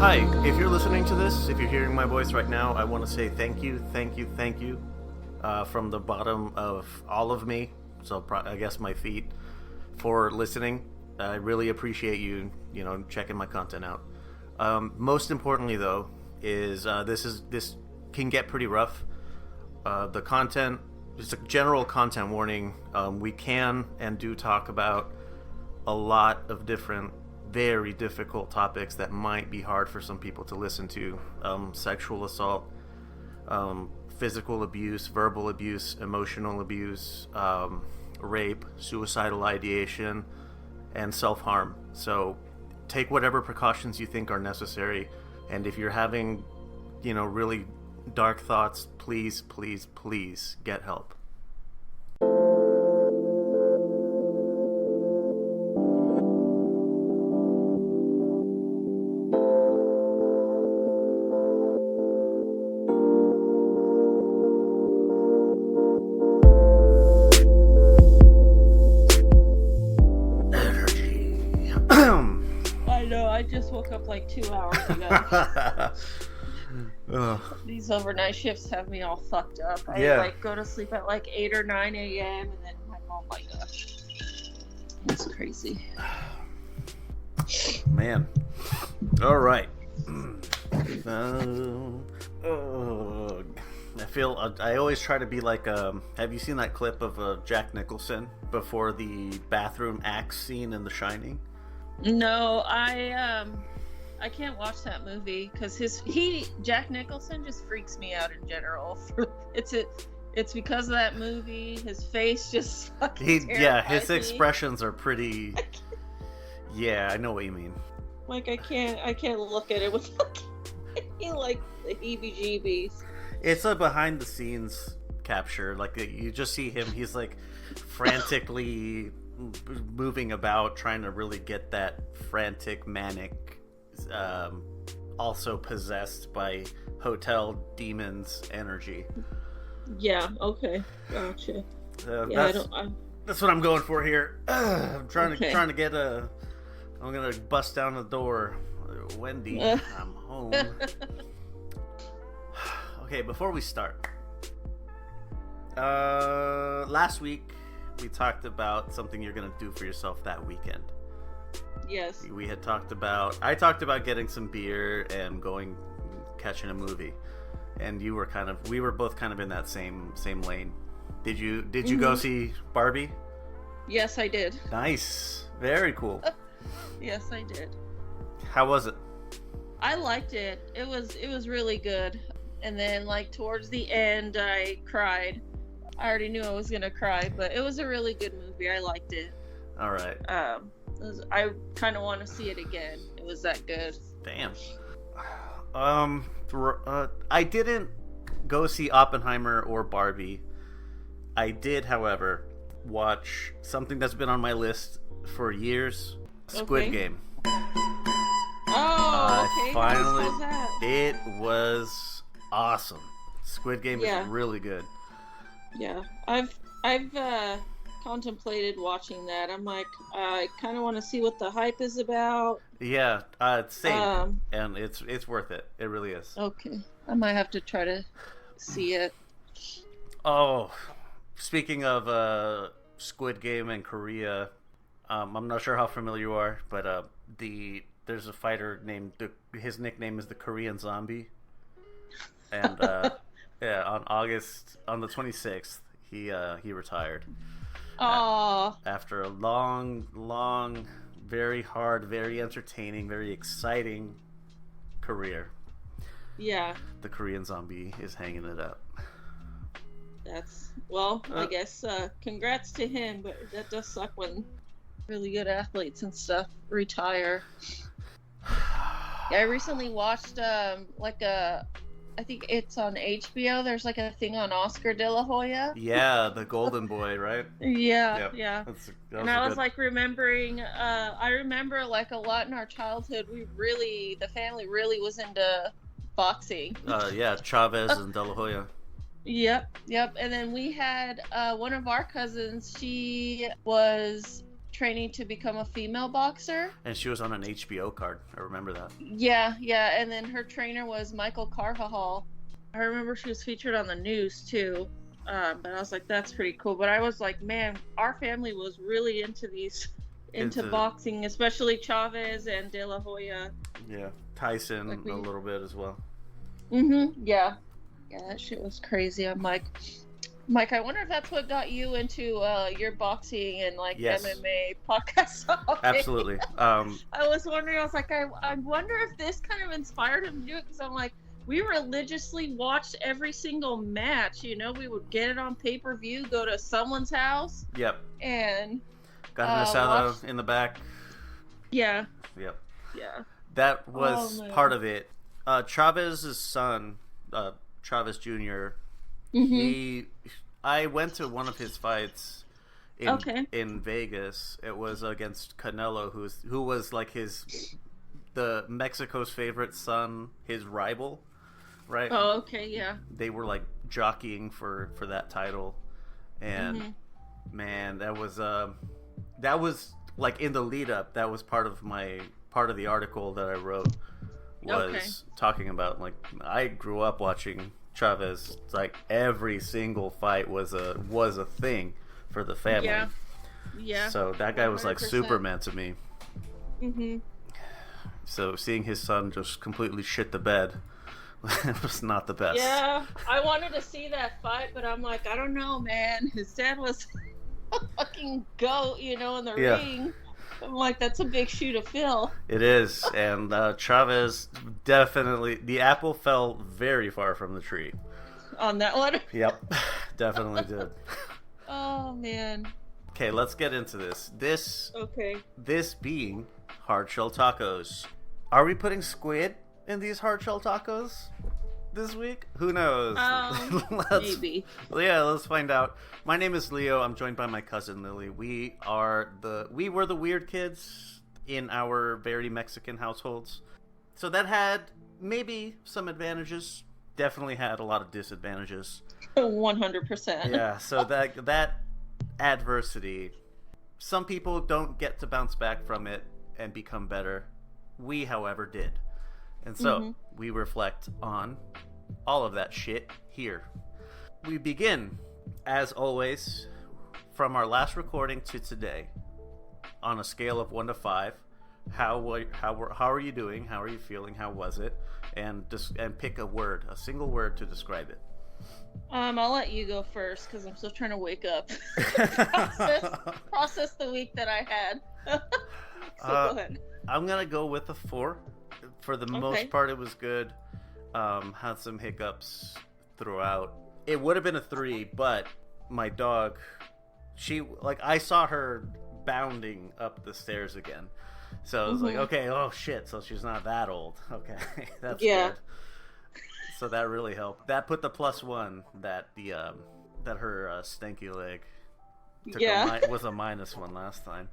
Hi, if you're listening to this, if you're hearing my voice right now, I want to say thank you from the bottom of all of me, so I guess my feet, for listening. I really appreciate you, checking my content out. Most importantly, though, is this can get pretty rough. The content, just a general content warning, we can and do talk about a lot of different very difficult topics that might be hard for some people to listen to. Sexual assault, physical abuse, verbal abuse, emotional abuse, rape, suicidal ideation, and self-harm. So take whatever precautions you think are necessary, and if you're having, really dark thoughts, please get help. Woke up like 2 hours ago. These overnight shifts have me all fucked up. I go to sleep at like 8 or 9 a.m. and then I'm like, oh my gosh, it's crazy. Man. All right. I always try to be like, have you seen that clip of Jack Nicholson before the bathroom axe scene in The Shining? No, I can't watch that movie because Jack Nicholson just freaks me out in general. It's because of that movie. His face just fucking his expressions are pretty. Yeah, I know what you mean. Like I can't look at it with like the heebie-jeebies. It's a behind the scenes capture. Like you just see him. He's like frantically moving about, trying to really get that frantic, manic, also possessed by hotel demons energy. Yeah, okay, gotcha. That's what I'm going for here. I'm trying to get I'm gonna bust down the door. Wendy, I'm home. Okay, before we start, last week we talked about something you're going to do for yourself that weekend. Yes. I talked about getting some beer and catching a movie. And we were both kind of in that same lane. Did you go see Barbie? Yes, I did. Nice. Very cool. Yes, I did. How was it? I liked it. It was really good. And then like towards the end I cried. I already knew I was gonna cry, but it was a really good movie. I liked it. All right. I kind of want to see it again. It was that good. Damn. I didn't go see Oppenheimer or Barbie. I did, however, watch something that's been on my list for years. Squid Game. Oh, okay. Finally, how's that? It was awesome. Squid Game is really good. Yeah, I've contemplated watching that. I'm like, I kind of want to see what the hype is about. Yeah, same, and it's worth it. It really is. Okay, I might have to try to see it. Oh, speaking of Squid Game and Korea, I'm not sure how familiar you are, but there's a fighter his nickname is the Korean Zombie, and yeah, on the 26th, he retired. Aww. After a long, very hard, very entertaining, very exciting career. Yeah. The Korean Zombie is hanging it up. I guess congrats to him, but that does suck when really good athletes and stuff retire. Yeah, I recently watched I think it's on HBO. There's like a thing on Oscar De La Hoya. Yeah, the Golden Boy, right? Yeah, yep. Yeah. And I was like remembering. I remember like a lot in our childhood. The family really was into boxing. Yeah, Chavez and De La Hoya. Yep. And then we had one of our cousins. She was training to become a female boxer. And she was on an HBO card. I remember that. Yeah, yeah. And then her trainer was Michael Carvajal. I remember she was featured on the news too. But I was like, that's pretty cool. But I was like, man, our family was really into boxing, especially Chavez and De La Hoya. Yeah, Tyson a little bit as well. Yeah. Yeah, that shit was crazy. I'm like, Mike, I wonder if that's what got you into your boxing and like MMA podcast. Absolutely. I was wondering, I was like, I wonder if this kind of inspired him to do it, because I'm like, we religiously watched every single match. You know, we would get it on pay-per-view, go to someone's house. Yep. And got an asado in the back. Yeah. Yep. Yeah. That was part of it. Chavez's son, Chavez Jr., I went to one of his fights in Vegas. It was against Canelo, who was like the Mexico's favorite son, his rival, right? Oh, okay, yeah. They were like jockeying for that title, and man, that was like in the lead up. That was part of the article that I wrote was talking about, like, I grew up watching Chavez. Like every single fight was a thing for the family. Yeah. So that guy was 100%. Like Superman to me. So seeing his son just completely shit the bed was not the best. Yeah, I wanted to see that fight, but I'm like, I don't know, man. His dad was a fucking goat, you know, in the ring. I'm like, that's a big shoe to fill. It is, and Chavez definitely, the apple fell very far from the tree. On that one? Yep, definitely did. Oh, man. Okay, let's get into this. This being hard shell tacos. Are we putting squid in these hard shell tacos this week? Who knows? Maybe. Yeah, let's find out. My name is Leo. I'm joined by my cousin Lily. We were the weird kids in our very Mexican households. So that had maybe some advantages. Definitely had a lot of disadvantages. 100%. Yeah, so that adversity, some people don't get to bounce back from it and become better. We, however, did. And so we reflect on all of that shit here. We begin, as always, from our last recording to today, on a scale of 1 to 5. How are you doing? How are you feeling? How was it? And pick a single word to describe it. I'll let you go first because I'm still trying to wake up. process the week that I had. So go ahead. I'm gonna go with a 4. For the most part, it was good. Had some hiccups throughout. It would have been a 3, but my dog, I saw her bounding up the stairs again. So I was like, okay, oh shit, so she's not that old. Okay, that's good. So that really helped. That put the +1 that her stanky leg was a -1 last time.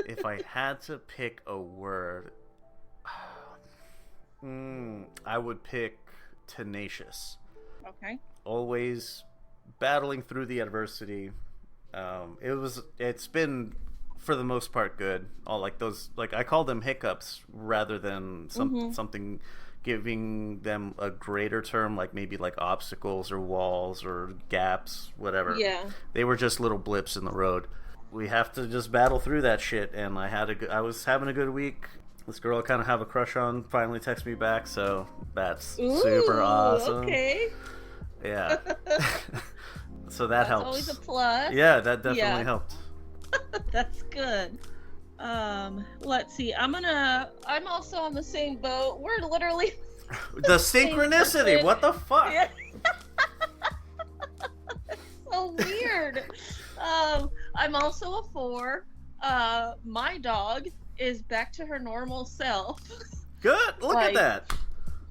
If I had to pick a word, I would pick tenacious. Okay. Always battling through the adversity. It's been, for the most part, good. All like those, like I call them hiccups rather than something, giving them a greater term, like maybe like obstacles or walls or gaps, whatever. Yeah. They were just little blips in the road. We have to just battle through that shit, and I was having a good week. This girl I kind of have a crush on finally texted me back, so that's super awesome. Okay. Yeah. So that's helps. Always a plus. Yeah, that definitely helped. That's good. Let's see. I'm also on the same boat. We're literally the synchronicity. What the fuck? Yeah. It's so weird. I'm also a 4. My dog is back to her normal self. Good. Look at that.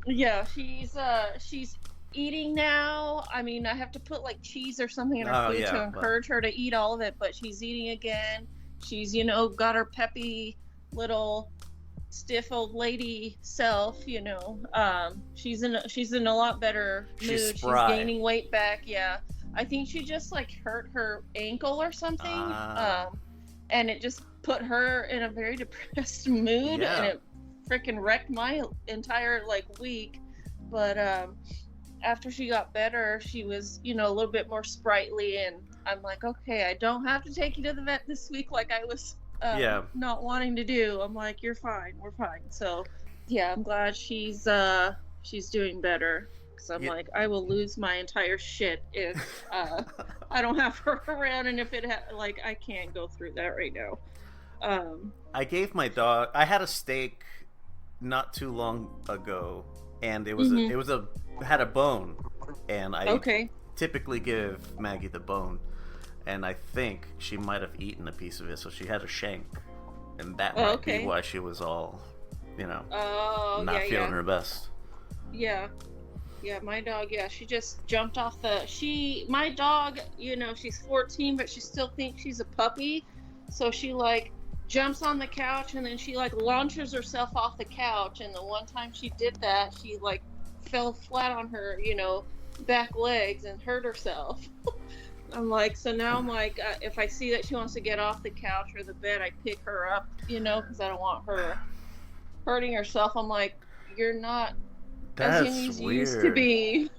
Yeah, she's eating now. I mean, I have to put like cheese or something in her food to encourage her to eat all of it, but she's eating again. She's, got her peppy little stiff old lady self, she's in a lot better mood. She's gaining weight back. Yeah. I think she just like hurt her ankle or something. and it just put her in a very depressed mood, Yeah. and it freaking wrecked my entire like week. But after she got better, she was, a little bit more sprightly, and I'm like, okay, I don't have to take you to the vet this week like I was Yeah. not wanting to do. I'm like, you're fine, we're fine. So yeah, I'm glad she's doing better, because I'm Yeah. like, I will lose my entire shit if I don't have her around, and if like, I can't go through that right now. I gave my dog. I had a steak not too long ago, and it was had a bone, and I Okay. typically give Maggie the bone, and I think she might have eaten a piece of it, so she had a shank, and that might be why she was all, not feeling her best. Yeah. Yeah, my dog, she just jumped off my dog, she's 14, but she still thinks she's a puppy. So she like jumps on the couch, and then she like launches herself off the couch. And the one time she did that, she like fell flat on her, back legs and hurt herself. I'm like, if I see that she wants to get off the couch or the bed, I pick her up, because I don't want her hurting herself. I'm like, you're not as young as you used to be.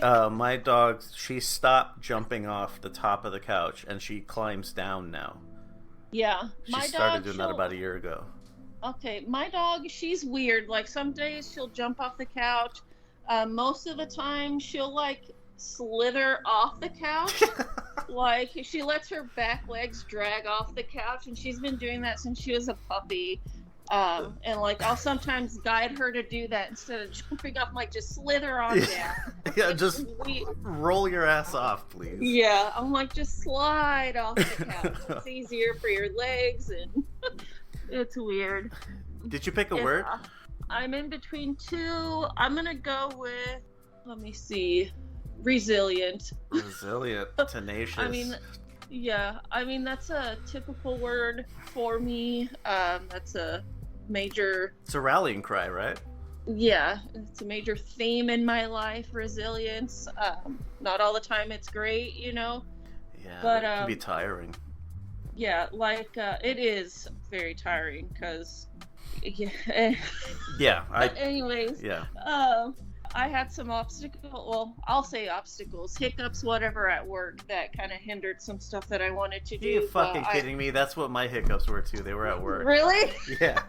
My dog, she stopped jumping off the top of the couch, and she climbs down now. Yeah. She started doing that about a year ago. Okay, my dog, she's weird. Like, some days she'll jump off the couch. Most of the time she'll like slither off the couch. Like, she lets her back legs drag off the couch, and she's been doing that since she was a puppy. And like, I'll sometimes guide her to do that instead of jumping off. Like, just slither on down. Yeah, just roll your ass off, please. Yeah, I'm like, just slide off the couch. It's easier for your legs, and it's weird. Did you pick a word? I'm in between two. I'm gonna go with, let me see, resilient. Resilient, tenacious. I mean, that's a typical word for me. That's a major... It's a rallying cry, right? Yeah, it's a major theme in my life, resilience. Not all the time it's great, Yeah, but it can be tiring. Yeah, like, it is very tiring, because... Yeah. But anyways, yeah. I had some I'll say obstacles, hiccups, whatever, at work that kind of hindered some stuff that I wanted to do. Are you fucking kidding me? That's what my hiccups were too. They were at work. Really? Yeah.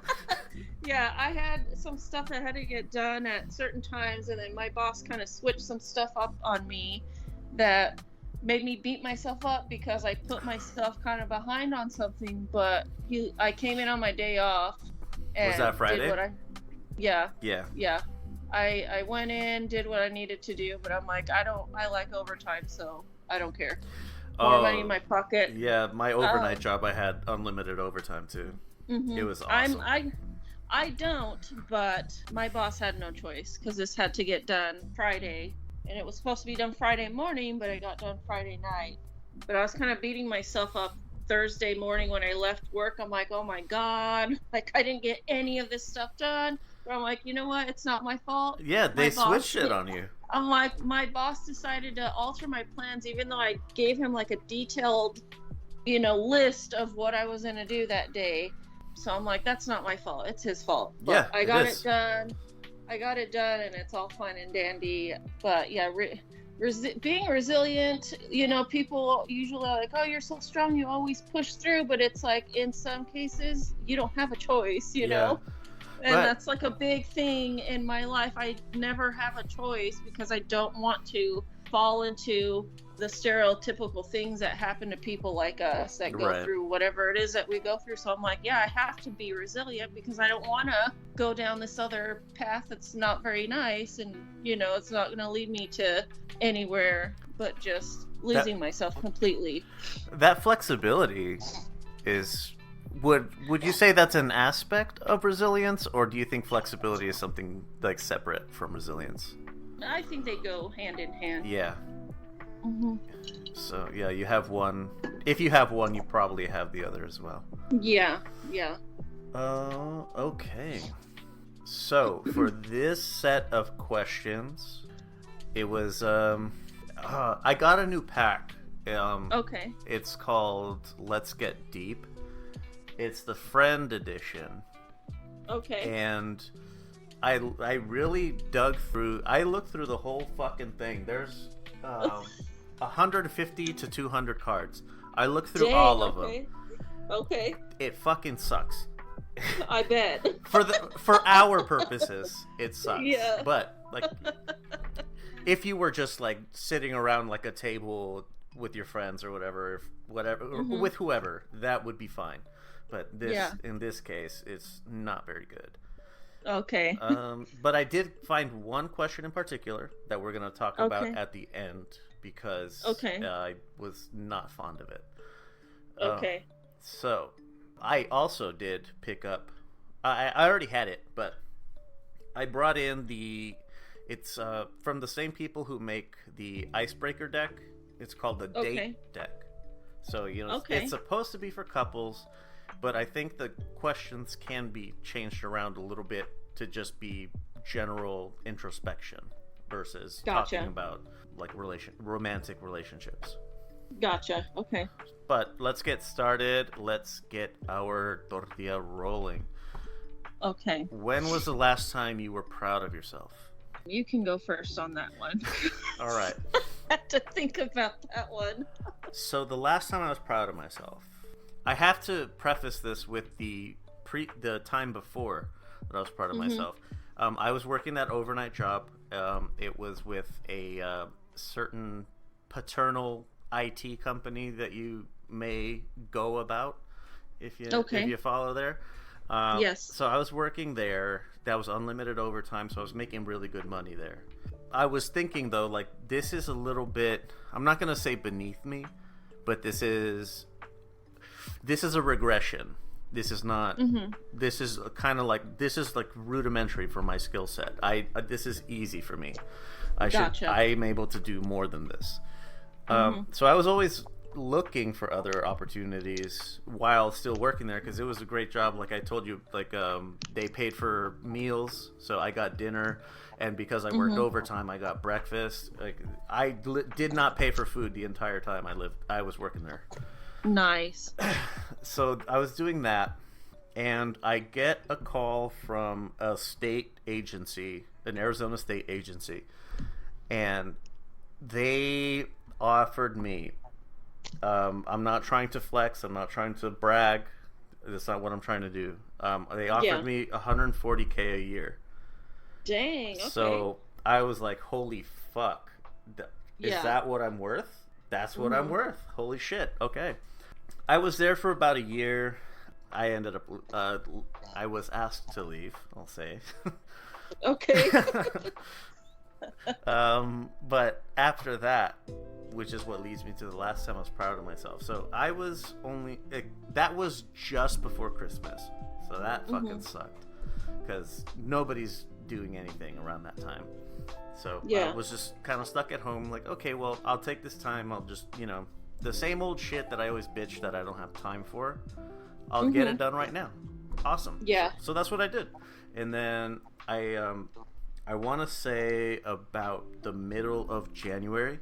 Yeah, I had some stuff that had to get done at certain times, and then my boss kind of switched some stuff up on me that made me beat myself up because I put myself kind of behind on something. But I came in on my day off. And was that Friday? Yeah. Yeah. I went in, did what I needed to do, but I'm like, I like overtime, so I don't care. More money in my pocket. Yeah, my overnight job, I had unlimited overtime too. Mm-hmm. It was awesome. I don't, but my boss had no choice, because this had to get done Friday, and it was supposed to be done Friday morning, but it got done Friday night. But I was kind of beating myself up Thursday morning when I left work. I'm like, oh my god, like, I didn't get any of this stuff done. But I'm like, you know what? It's not my fault. Yeah, they switched it on you. I'm like, my boss decided to alter my plans, even though I gave him like a detailed, list of what I was gonna do that day. So I'm like, that's not my fault. It's his fault. But yeah, I got it done. And it's all fine and dandy. But yeah, being resilient, people usually are like, oh, you're so strong, you always push through. But it's like, in some cases, you don't have a choice, know? And that's like a big thing in my life. I never have a choice, because I don't want to fall into the stereotypical things that happen to people like us that go through whatever it is that we go through. So I'm like, yeah, I have to be resilient, because I don't want to go down this other path that's not very nice, and it's not going to lead me to anywhere but just losing myself completely. That flexibility is... Would you say that's an aspect of resilience, or do you think flexibility is something like separate from resilience? I think they go hand in hand. Yeah. Mm-hmm. So yeah, you have one. If you have one, you probably have the other as well. Yeah. Okay. So for this set of questions, it was I got a new pack. Okay. It's called Let's Get Deep. It's the friend edition. Okay. And I really dug through. I looked through the whole fucking thing. There's 150 to 200 cards. I looked through all of them. Okay. It fucking sucks. I bet. For our purposes, it sucks. Yeah. But like, if you were just like sitting around like a table with your friends or whatever, or with whoever, that would be fine. But in this case, it's not very good. Okay. But I did find one question in particular that we're going to talk about at the end because I was not fond of it. Okay. So I also did pick up. I already had it, but I brought in it's from the same people who make the icebreaker deck. It's called the date deck. So it's supposed to be for couples. But I think the questions can be changed around a little bit to just be general introspection versus talking about like romantic relationships. Gotcha. Okay. But let's get started. Let's get our tortilla rolling. Okay. When was the last time you were proud of yourself? You can go first on that one. All right. I had to think about that one. So the last time I was proud of myself, I have to preface this with the time before that I was proud of myself. I was working that overnight job. It was with a certain paternal IT company that you may go about if you follow there. Yes. So I was working there. That was unlimited overtime, so I was making really good money there. I was thinking though, like, this is a little bit, I'm not gonna say beneath me, but this is a regression. This is not. This is kind of like rudimentary for my skill set. This is easy for me. I'm able to do more than this. So I was always looking for other opportunities while still working there because it was a great job. Like I told you, like they paid for meals, so I got dinner, and because I worked overtime, I got breakfast. Like I did not pay for food the entire time I was working there. Nice. So I was doing that, and I get a call from a state agency, an Arizona state agency, and they offered me, I'm not trying to flex, I'm not trying to brag, that's not what I'm trying to do. They offered me $140K a year. Dang, okay. So I was like, holy fuck, is that what I'm worth? That's what I'm worth. Holy shit. Okay. I was there for about a year. I ended up, I was asked to leave, I'll say. Okay. But after that, which is what leads me to the last time I was proud of myself. So I was that was just before Christmas. So that fucking sucked. Because nobody's doing anything around that time. So I was just kind of stuck at home, like, okay, well, I'll take this time. I'll just, the same old shit that I always bitch that I don't have time for, I'll get it done right now. Awesome. Yeah. So that's what I did. And then I want to say about the middle of January,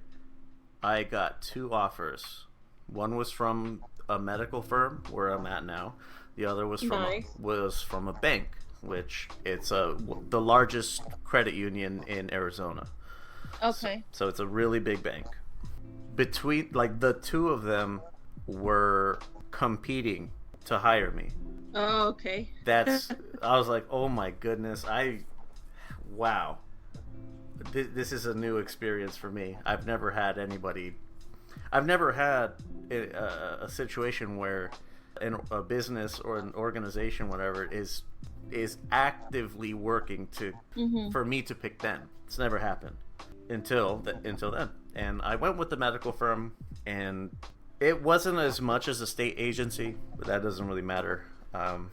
I got 2 offers. One was from a medical firm where I'm at now. The other was from a bank, which it's the largest credit union in Arizona. Okay. So it's a really big bank. Between the 2 of them were competing to hire me. Oh, okay. I was like, oh my goodness, wow. This is a new experience for me. I've never had a situation where a business or an organization, whatever, is actively working for me to pick them. It's never happened until then. And I went with the medical firm, and it wasn't as much as a state agency, but that doesn't really matter.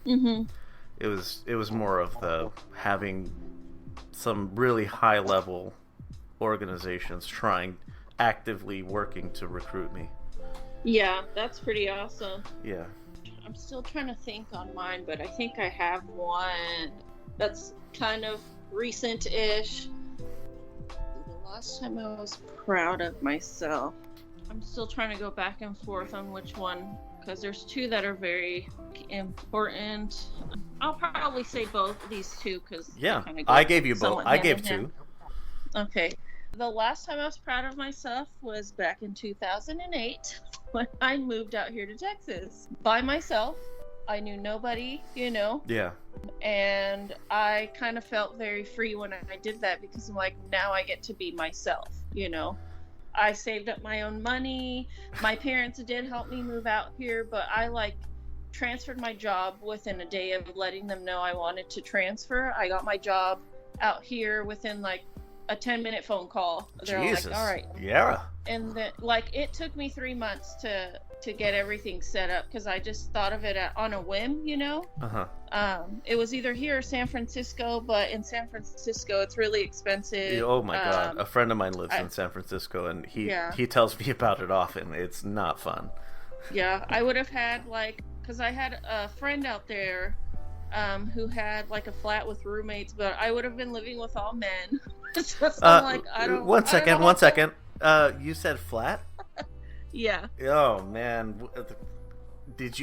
It was more of the having some really high level organizations actively working to recruit me. Yeah, that's pretty awesome. Yeah. I'm still trying to think on mine, but I think I have one that's kind of recent-ish. The last time I was proud of myself, I'm still trying to go back and forth on which one because there's two that are very important. I'll probably say both of these two because Yeah, I gave you both. somewhat I hand gave in two. hand. Okay. The last time I was proud of myself was back in 2008 when I moved out here to Texas by myself. I knew nobody, Yeah. and I kind of felt very free when I did that because I'm like, now I get to be myself. I saved up my own money. My parents did help me move out here, but I transferred my job within a day of letting them know I wanted to transfer. I got my job out here within a 10-minute phone call. They're Jesus. all like, all right. Yeah. And then it took me 3 months to get everything set up because I just thought of it on a whim, It was either here or San Francisco, but in San Francisco it's really expensive. Oh my God, a friend of mine lives in San Francisco, and he tells me about it often. It's not fun. Yeah, I would have had because I had a friend out there who had a flat with roommates, but I would have been living with all men. So I don't. One second. You said flat? Yeah. Oh man,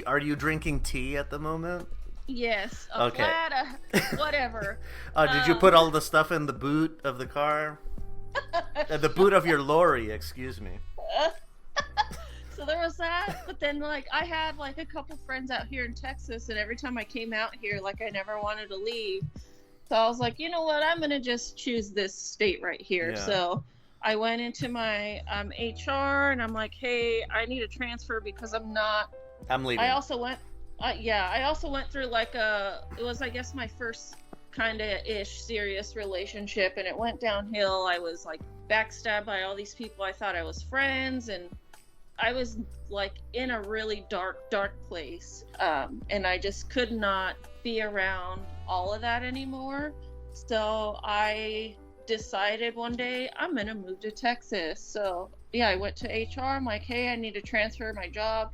are you drinking tea at the moment? Yes. Okay. Flat, whatever. Did you put all the stuff in the boot of the car? The boot of your lorry, excuse me. So there was that, but then I had a couple friends out here in Texas, and every time I came out here, I never wanted to leave. So I was like, you know what, I'm gonna just choose this state right here. Yeah. So I went into my HR, and I'm like, hey, I need a transfer because I'm leaving. I also went through it was I guess my first kind of serious relationship, and it went downhill. I was backstabbed by all these people I thought I was friends, and I was in a really dark place, and I just could not be around all of that anymore. So I decided one day I'm gonna move to Texas. So yeah, I went to HR. I'm like, hey, I need to transfer my job.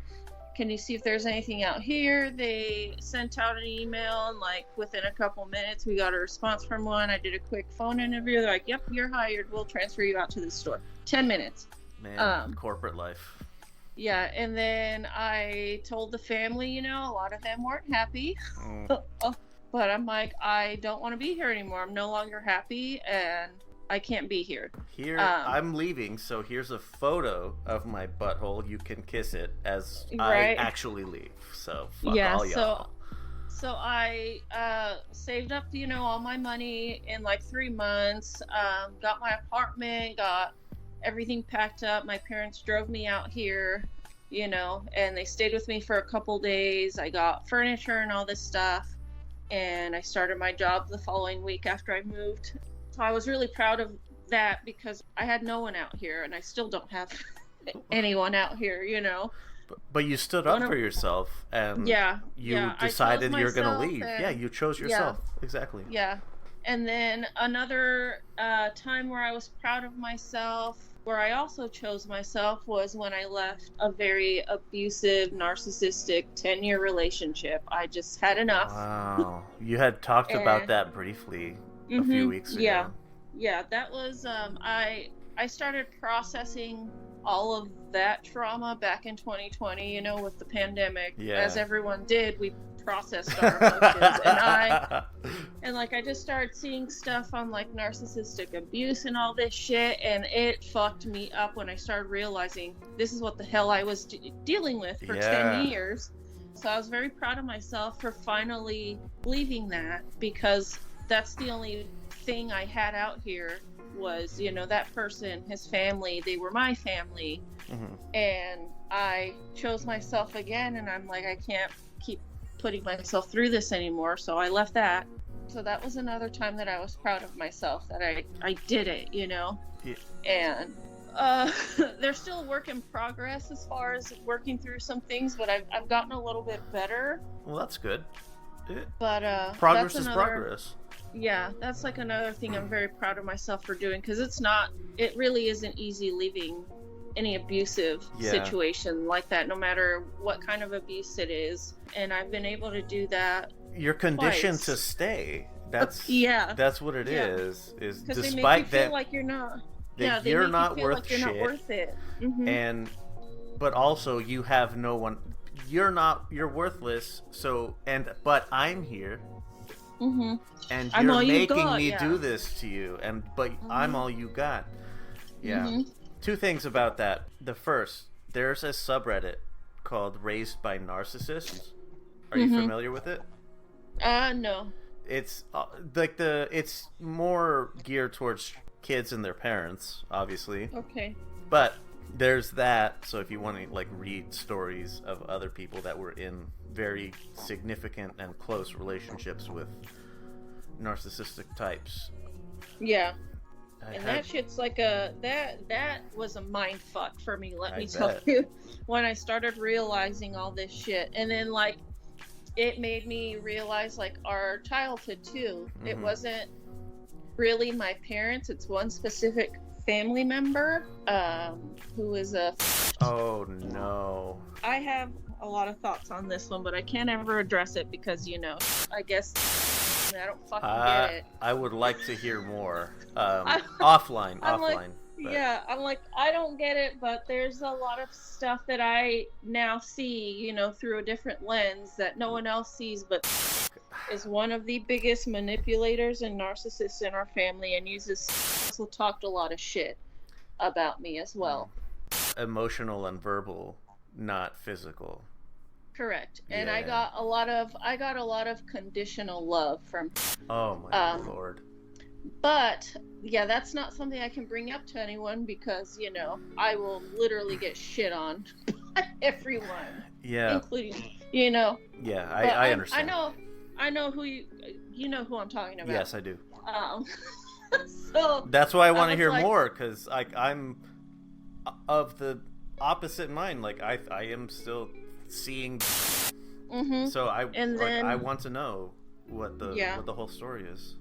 Can you see if there's anything out here? They sent out an email, and within a couple minutes we got a response from one. I did a quick phone interview. They're like, yep, you're hired. We'll transfer you out to this store. 10 minutes. Man, corporate life. Yeah, and then I told the family, a lot of them weren't happy. But I'm like, I don't want to be here anymore. I'm no longer happy, and I can't be here. Here, I'm leaving, so here's a photo of my butthole. You can kiss it as I actually leave. So, fuck all y'all. So I saved up, all my money in 3 months, got my apartment, got everything packed up. My parents drove me out here, and they stayed with me for a couple days. I got furniture and all this stuff, and I started my job the following week after I moved. So I was really proud of that because I had no one out here, and I still don't have anyone out here, But you stood up for yourself, and you decided you're going to leave. Yeah, you chose yourself. Yeah. Exactly. Yeah. And then another time where I was proud of myself, where I also chose myself, was when I left a very abusive, narcissistic 10-year relationship. I just had enough. Wow. You had talked about that briefly a few weeks ago. Yeah, that was, I started processing all of that trauma back in 2020, with the pandemic. Yeah. As everyone did, we processed our emotions, and I just started seeing stuff on narcissistic abuse and all this shit, and it fucked me up when I started realizing this is what the hell I was dealing with for 10 years. So I was very proud of myself for finally leaving that, because that's the only thing I had out here was, that person, his family, they were my family. And I chose myself again, and I'm like, I can't keep putting myself through this anymore, so I left that. So that was another time that I was proud of myself, that I did it, Yeah. And there's still a work in progress as far as working through some things, but I've gotten a little bit better. Well, that's good. But progress is progress. Yeah, that's another thing I'm very proud of myself for doing, because it really isn't easy leaving any abusive situation like that, no matter what kind of abuse it is. And I've been able to do that. You're conditioned to stay. That's what it is. Is because despite they make you feel that, like you're not. You're not worth like you're shit. Not worth it. But also you have no one. you're worthless. So but I'm here. Mm-hmm. And I'm you're all you making got, me yeah. do this to you, but I'm all you got. Yeah. Mm-hmm. Two things about that. The first, there's a subreddit called Raised by Narcissists. Are you familiar with it? No. It's it's more geared towards kids and their parents, obviously. Okay. But there's that, so if you want to like read stories of other people that were in very significant and close relationships with narcissistic types. Yeah. That shit's like that was a mind fuck for me, let me tell you, when I started realizing all this shit. And then like it made me realize like our childhood too. It wasn't really my parents, it's one specific family member who is a oh no. I have a lot of thoughts on this one, but I can't ever address it because I guess I don't fucking get it. I would like to hear more. Offline. Yeah, I'm like, I don't get it, but there's a lot of stuff that I now see, through a different lens that no one else sees, but is one of the biggest manipulators and narcissists in our family, and also talked a lot of shit about me as well. Emotional and verbal, not physical. Correct. And I got a lot of conditional love from oh my lord. But yeah, that's not something I can bring up to anyone because I will literally get shit on by everyone. Yeah. Including Yeah, I understand. I know who you know who I'm talking about. Yes, I do. So that's why I want to hear more, because I'm of the opposite mind. Like I am still seeing. So I want to know what the whole story is.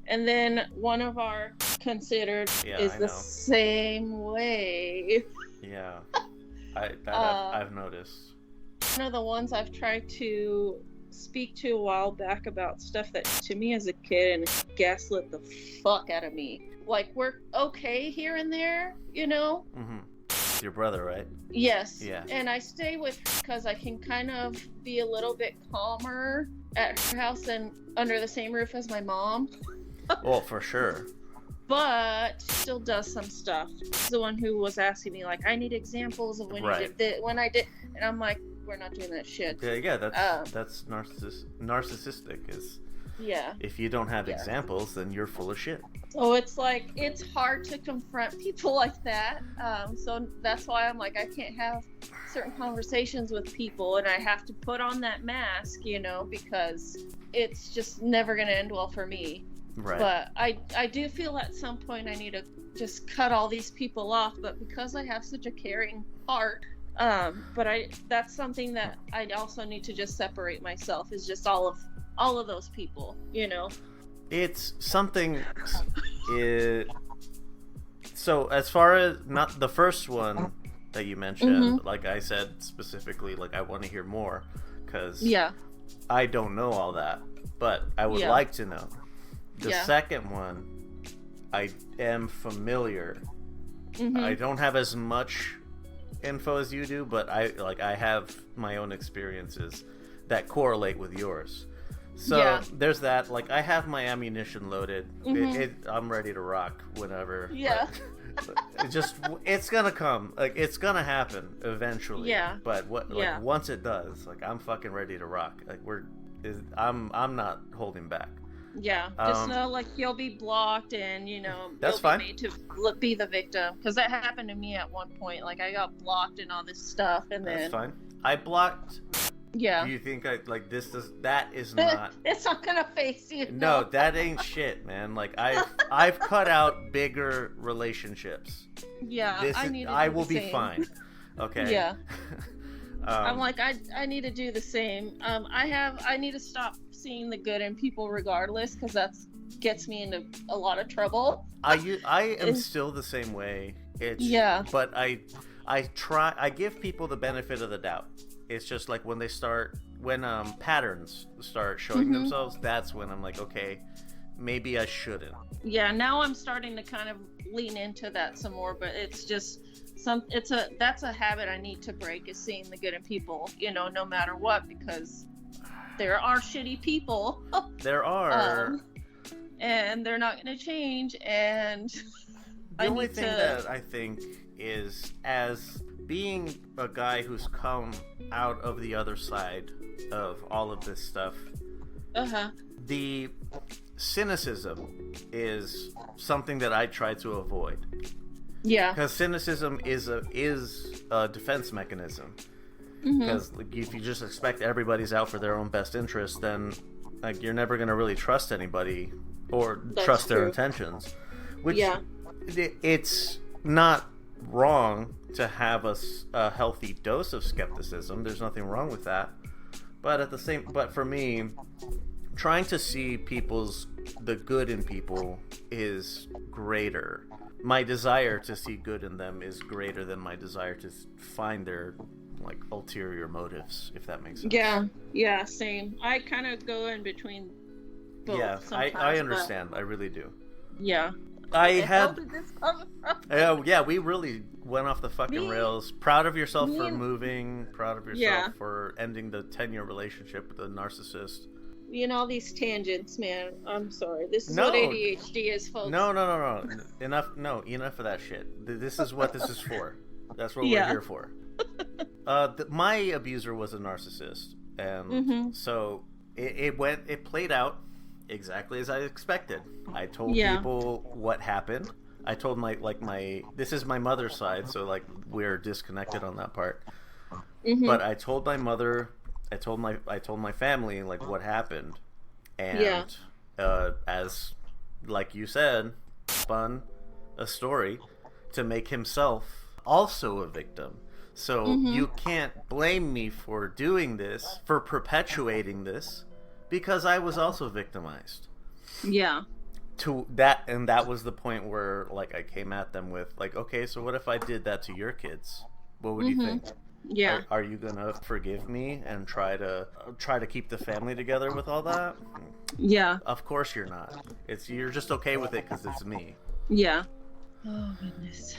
And then one of our considered is the same way. Yeah, I've noticed. One of the ones I've tried to speak to a while back about stuff that to me as a kid and gaslit the fuck out of me. Like, we're okay here and there, Your brother, right? Yes. Yeah. And I stay with her because I can kind of be a little bit calmer at her house and under the same roof as my mom. Well, for sure. But she still does some stuff. She's the one who was asking me, like, I need examples of when you did this, when I did, and I'm like, we're not doing that shit. Yeah, that's narcissistic. Yeah. If you don't have examples, then you're full of shit. So it's like, it's hard to confront people like that. So that's why I'm like, I can't have certain conversations with people, and I have to put on that mask, because it's just never going to end well for me. Right. But I do feel at some point I need to just cut all these people off, but because I have such a caring heart, that's something that I also need to just separate myself, is just all of those people, It's something so as far as not the first one that you mentioned, like I said specifically, like I want to hear more because I don't know all that, but I would like to know. The second one, I am familiar. I don't have as much info as you do, but I have my own experiences that correlate with yours. So there's that. Like, I have my ammunition loaded. I'm ready to rock whenever. Yeah. It's gonna come. Like, it's gonna happen eventually. Yeah. But once it does, like, I'm fucking ready to rock. Like, I'm not holding back. Yeah, just know, like, you'll be blocked, and that's you'll fine. Be made to be the victim, because that happened to me at one point. Like, I got blocked and all this stuff, and that's fine. I blocked. Yeah. Do you think that is not? It's not gonna face you. No, that ain't shit, man. Like, I've cut out bigger relationships. Yeah, I will be fine. Okay. Yeah. I'm like, I need to do the same. I need to stop seeing the good in people regardless, because that gets me into a lot of trouble. I am still the same way. But I give people the benefit of the doubt. It's just like when patterns start showing themselves, that's when I'm like, okay, maybe I shouldn't. Yeah, now I'm starting to kind of lean into that some more, but it's just that's a habit I need to break, is seeing the good in people, no matter what, because there are shitty people. There are. And they're not going to change, and the only thing that I think is, as being a guy who's come out of the other side of all of this stuff, the cynicism is something that I try to avoid. Yeah. Because cynicism is a defense mechanism. Because if you just expect everybody's out for their own best interest, then you're never going to really trust anybody or trust their intentions. Which, it's not wrong to have a healthy dose of skepticism. There's nothing wrong with that. But for me, trying to see the good in people is greater. My desire to see good in them is greater than my desire to find their ulterior motives, if that makes sense. Yeah, same. I kind of go in between both. Yeah, I understand. I really do. Yeah. How did this come from? Yeah, we really went off the fucking rails. Proud of yourself for moving. Proud of yourself for ending the 10-year relationship with a narcissist. All these tangents, man. I'm sorry. This is what ADHD is, folks. No. Enough of that shit. This is what this is for. That's what we're here for. My abuser was a narcissist, and so it played out exactly as I expected. I told people what happened. I told this is my mother's side, so we're disconnected on that part. But I told my mother, I told my family what happened, and as you said, spun a story to make himself also a victim. So you can't blame me for doing this, for perpetuating this, because I was also victimized. Yeah. And that was the point where I came at them with okay, so what if I did that to your kids? What would you think? Yeah. Are you gonna forgive me and try to keep the family together with all that? Yeah. Of course you're not. You're just okay with it because it's me. Yeah. Oh goodness.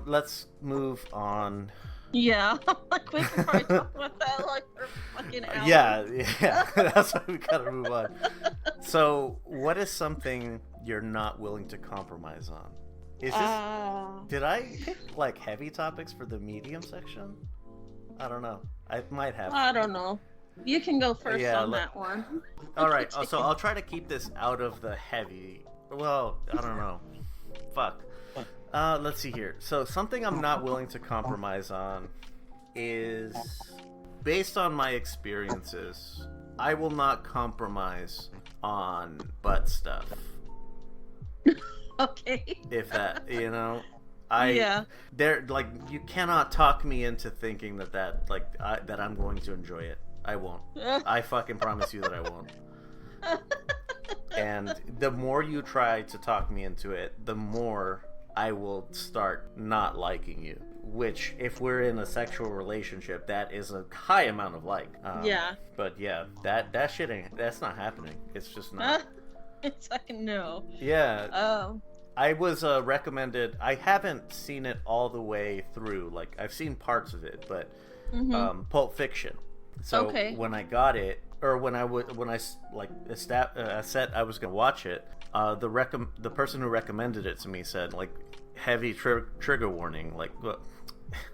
Let's move on. Yeah, we can probably talk about that for fucking hours. Yeah, that's why we gotta move on. So, what is something you're not willing to compromise on? Is this? Did I pick heavy topics for the medium section? I don't know. I might have. I don't know. You can go first on that one. All right. So I'll try to keep this out of the heavy. Well, I don't know. Fuck. Let's see here. So something I'm not willing to compromise on is, based on my experiences, I will not compromise on butt stuff. Okay. If that, you cannot talk me into thinking that I'm going to enjoy it. I won't. I fucking promise you that I won't. And the more you try to talk me into it, the more I will start not liking you. Which, if we're in a sexual relationship, that is a high amount of like. But yeah, that shit that's not happening. It's just not. It's like no. Yeah. Oh. I was recommended. I haven't seen it all the way through. I've seen parts of it, but Pulp Fiction. So when I got it, or when I said I was gonna watch it, the person who recommended it to me said heavy trigger warning.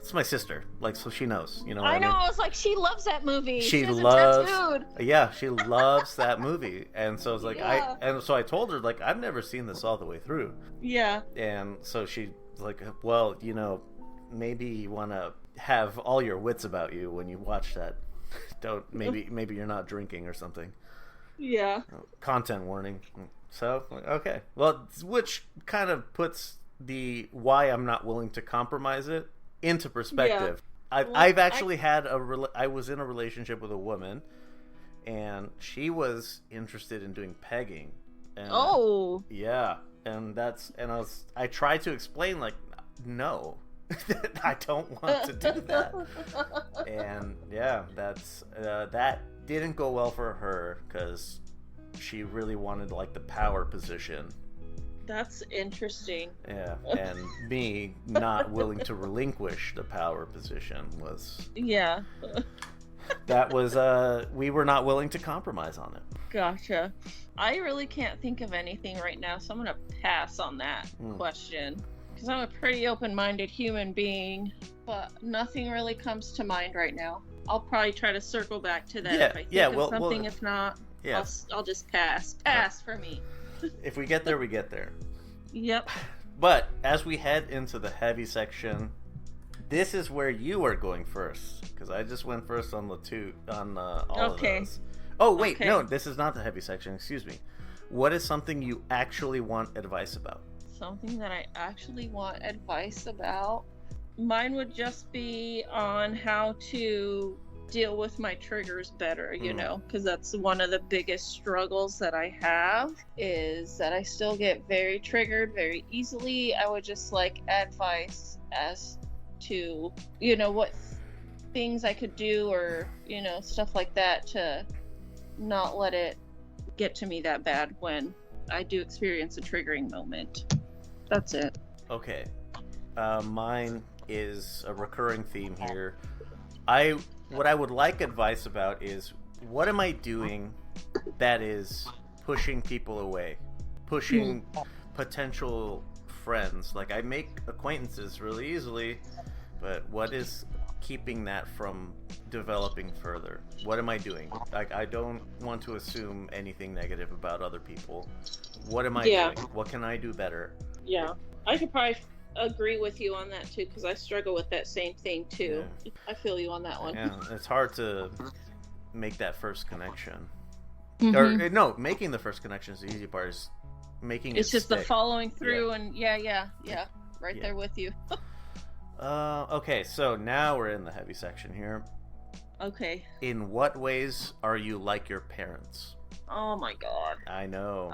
It's my sister, so she knows. You know. I know. I was like, she loves that movie. She loves. Yeah, she loves that movie, and so I was like, yeah. so I told her I've never seen this all the way through. Yeah. And so she's like, well, maybe you want to have all your wits about you when you watch that. Maybe you're not drinking or something. Yeah. Content warning. So okay, well, which kind of puts the why I'm not willing to compromise it into perspective. Yeah. I've actually had I was in a relationship with a woman, and she was interested in doing pegging. And, yeah, and I tried to explain no. I don't want to do that. And yeah, that didn't go well for her because she really wanted the power position. That's interesting. Yeah, and me not willing to relinquish the power position was Yeah. we were not willing to compromise on it. Gotcha. I really can't think of anything right now, so I'm gonna pass on that question. Because I'm a pretty open-minded human being, but nothing really comes to mind right now. I'll probably try to circle back to that if I think of something. If not, I'll just pass. Pass for me. If we get there, we get there. Yep. But as we head into the heavy section, this is where you are going first, because I just went first on all of those. Oh wait, no, this is not the heavy section. Excuse me. What is something you actually want advice about? Something that I actually want advice about? Mine would just be on how to deal with my triggers better, you know, because that's one of the biggest struggles that I have, is that I still get very triggered very easily. I would just like advice as to, you know, what things I could do, or, you know, stuff like that, to not let it get to me that bad when I do experience a triggering moment. That's it. Okay. Mine is a recurring theme here. What I would like advice about is, what am I doing that is pushing people away? Pushing potential friends. Like, I make acquaintances really easily, but what is keeping that from developing further? What am I doing? Like, I don't want to assume anything negative about other people. What am I doing? What can I do better? Yeah. I could probably agree with you on that too, because I struggle with that same thing too. Yeah. I feel you on that one. Yeah, it's hard to make that first connection. Or no, making the first connection is the easy part. Is making it's it just stick. The following through, and right there with you. Okay, so now we're in the heavy section here. Okay. In what ways are you like your parents? Oh my god. I know.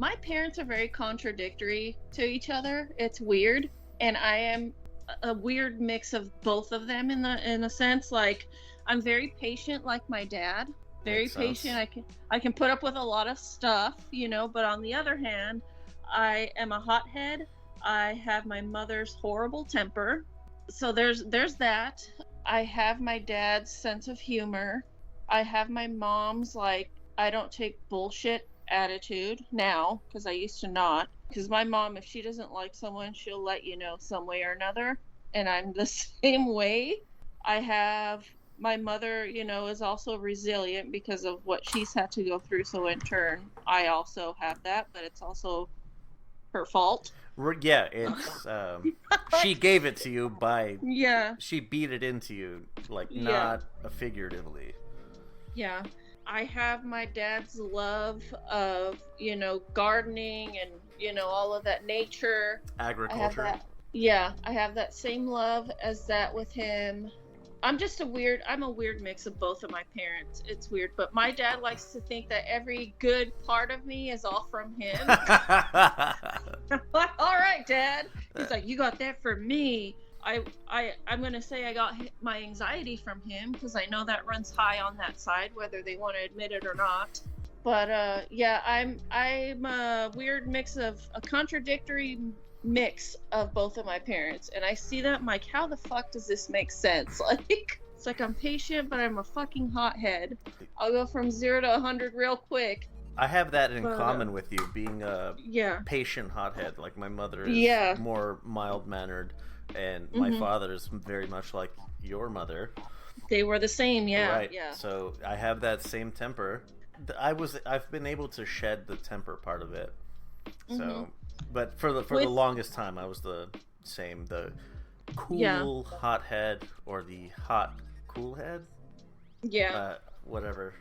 My parents are very contradictory to each other. It's weird, and I am a weird mix of both of them in a sense. Like, I'm very patient, like my dad. Very patient. I can put up with a lot of stuff, you know. But on the other hand, I am a hothead. I have my mother's horrible temper, so there's that. I have my dad's sense of humor. I have my mom's, like, I don't take bullshit attitude now, because I used to not. Because my mom, if she doesn't like someone, she'll let you know some way or another, and I'm the same way. I have my mother, you know, is also resilient because of what she's had to go through, so in turn I also have that, but it's also her fault. Yeah, it's she gave it to you by she beat it into you, like, not figuratively. Yeah. I have my dad's love of, you know, gardening and, you know, all of that nature. Agriculture. I have that same love as that with him. I'm a weird mix of both of my parents. It's weird, but my dad likes to think that every good part of me is all from him. All right, Dad. He's like, you got that from me. I'm gonna say I got my anxiety from him, because I know that runs high on that side, whether they want to admit it or not. But I'm a weird mix of a contradictory mix of both of my parents, and I see that, I'm like, how the fuck does this make sense? Like, it's like I'm patient, but I'm a fucking hothead. I'll go from 0 to 100 real quick. I have that in common with you, being a patient hothead. Like, my mother is more mild-mannered, and my father is very much like your mother. They were the same, right. So I have that same temper. I've been able to shed the temper part of it. So, but for the longest time, I was the same, the cool hothead, or the hot cool head. Yeah. Whatever.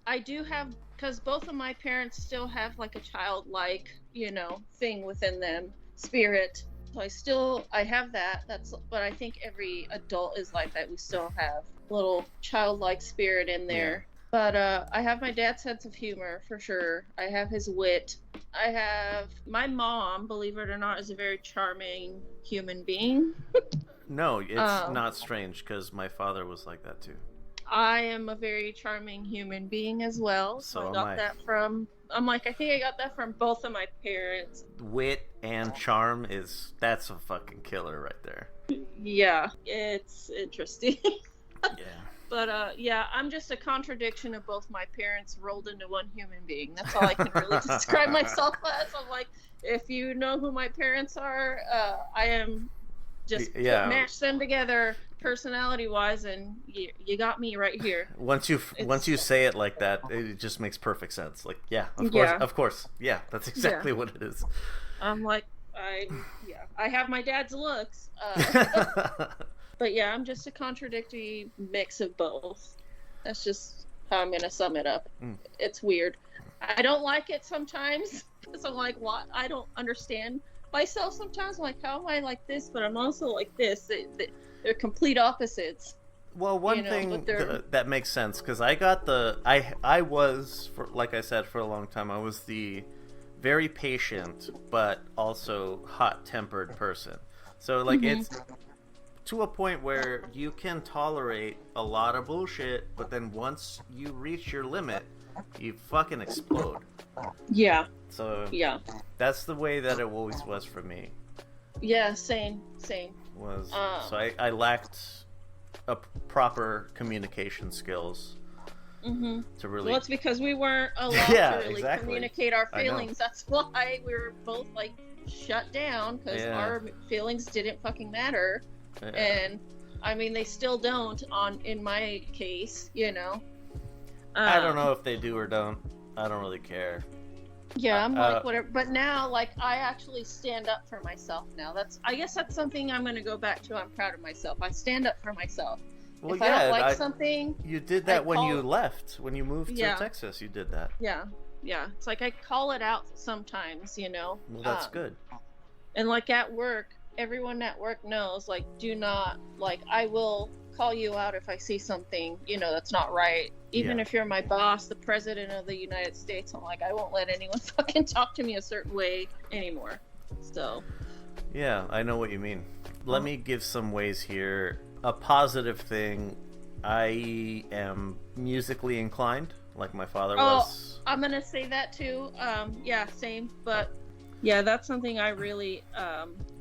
I do have, because both of my parents still have like a childlike, you know, thing within them, spirit. So I have that. But I think every adult is like that. We still have a little childlike spirit in there. Yeah. But I have my dad's sense of humor, for sure. I have his wit. I have my mom, believe it or not, is a very charming human being. No, it's not strange, because my father was like that too. I am a very charming human being as well. So I got that from I'm like, I think I got that from both of my parents. Wit and charm that's a fucking killer right there. Yeah, it's interesting. Yeah. But yeah, I'm just a contradiction of both my parents rolled into one human being. That's all I can really describe myself as. I'm like, if you know who my parents are, I am just mash them together personality wise, and you got me right here. Once you say it like that, it just makes perfect sense. Like, yeah, of course, yeah, that's exactly what it is. I'm like, I have my dad's looks. But yeah, I'm just a contradictory mix of both. That's just how I'm gonna sum it up. It's weird. I don't like it sometimes because I'm like, what? I don't understand myself sometimes. I'm like, how am I like this? But I'm also like this. They're complete opposites. Well, one thing that makes sense, because I was, like I said, for a long time, I was the very patient but also hot-tempered person. So like it's to a point where you can tolerate a lot of bullshit, but then once you reach your limit, you fucking explode. Yeah. So that's the way that it always was for me. Yeah, same. So I lacked a proper communication skills to really. Well, it's because we weren't allowed to really communicate our feelings. That's why we were both like shut down, because our feelings didn't fucking matter. Yeah. And I mean, they still don't in my case, you know. I don't know if they do or don't. I don't really care. Yeah, I'm like, whatever. But now, like, I actually stand up for myself now. I guess that's something I'm going to go back to. I'm proud of myself. I stand up for myself. Well, if I don't like something... You did that when you left. When you moved to Texas, you did that. Yeah. It's like I call it out sometimes, you know. Well, that's good. And, like, at work, everyone at work knows, like, do not... Like, I will call you out if I see something, you know, that's not right. Even if you're my boss, the president of the United States, I'm like, I won't let anyone fucking talk to me a certain way anymore. So. Yeah, I know what you mean. Let me give some ways here. A positive thing, I am musically inclined, like my father was. I'm going to say that too. Yeah, same. But yeah, that's something I really...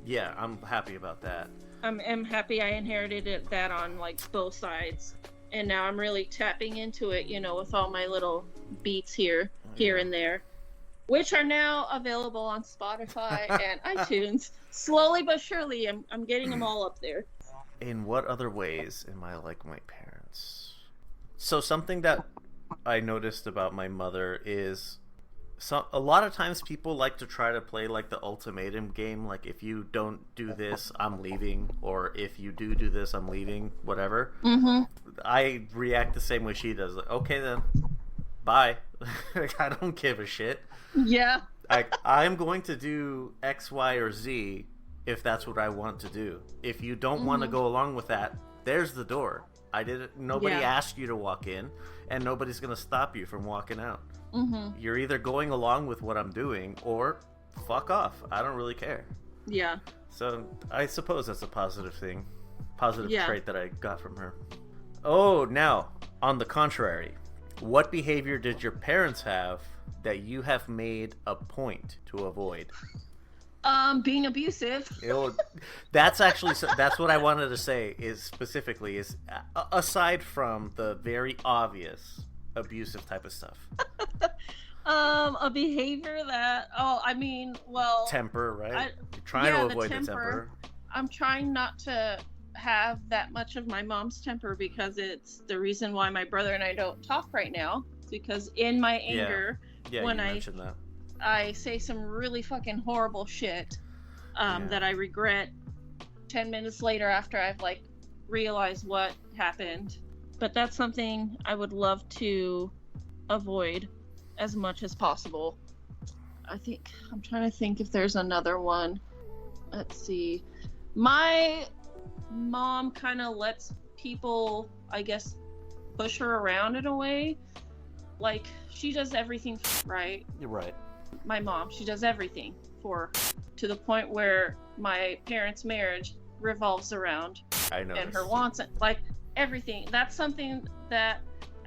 Yeah, I'm happy about that. I'm happy I inherited that on like both sides. And now I'm really tapping into it, you know, with all my little beats here and there, which are now available on Spotify and iTunes. Slowly but surely, I'm getting them all up there. In what other ways am I like my parents? So something that I noticed about my mother is a lot of times people like to try to play like the ultimatum game, like if you don't do this, I'm leaving, or if you do this, I'm leaving, whatever. I react the same way she does. Like, okay then, bye. Like, I don't give a shit. Yeah. I'm going to do X, Y, or Z if that's what I want to do. If you don't want to go along with that, there's the door. Nobody asked you to walk in, and nobody's gonna stop you from walking out. You're either going along with what I'm doing or fuck off. I don't really care. Yeah. So I suppose that's a positive thing. Positive trait that I got from her. Oh, now, on the contrary, what behavior did your parents have that you have made a point to avoid? Being abusive. That's what I wanted to say specifically aside from the very obvious abusive type of stuff. A behavior that temper, right? You're trying to avoid the temper. I'm trying not to have that much of my mom's temper, because it's the reason why my brother and I don't talk right now. It's because in my anger, when I say some really fucking horrible shit that I regret 10 minutes later after I've like realized what happened. But that's something I would love to avoid as much as possible. I'm trying to think if there's another one. Let's see. My mom kind of lets people, I guess, push her around in a way. Like, she does everything right. You're right. My mom, she does everything for her, to the point where my parents' marriage revolves around and her wants, like, everything. That's something that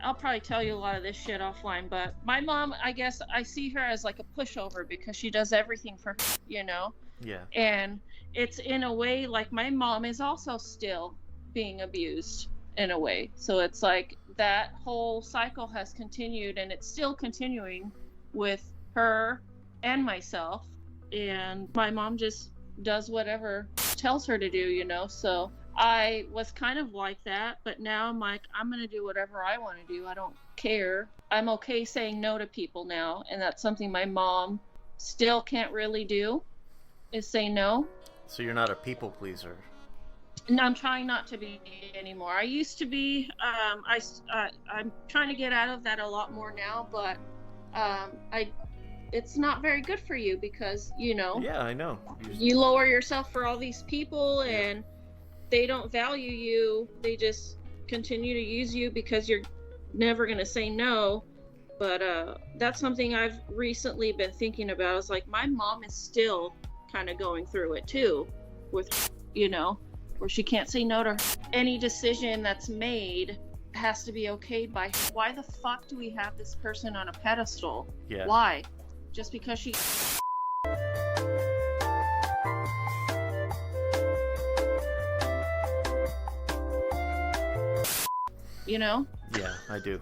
I'll probably tell you a lot of this shit offline, but my mom, I guess I see her as like a pushover because she does everything for her, Yeah. And it's in a way like my mom is also still being abused in a way. So it's like that whole cycle has continued, and it's still continuing with her and myself. And my mom just does whatever tells her to do, So I was kind of like that, but now I'm like, I'm going to do whatever I want to do. I don't care. I'm okay saying no to people now. And that's something my mom still can't really do, is say no. So you're not a people pleaser? No, I'm trying not to be anymore. I used to be. I'm trying to get out of that a lot more now, but it's not very good for you because, Yeah, I know. You lower yourself for all these people, and they don't value you. They just continue to use you because you're never going to say no. But that's something I've recently been thinking about. Is like my mom is still kind of going through it too, with, where she can't say no to any decision that's made has to be okayed by her. Why the fuck do we have this person on a pedestal? Yeah. Why? Just because she... Yeah, I do.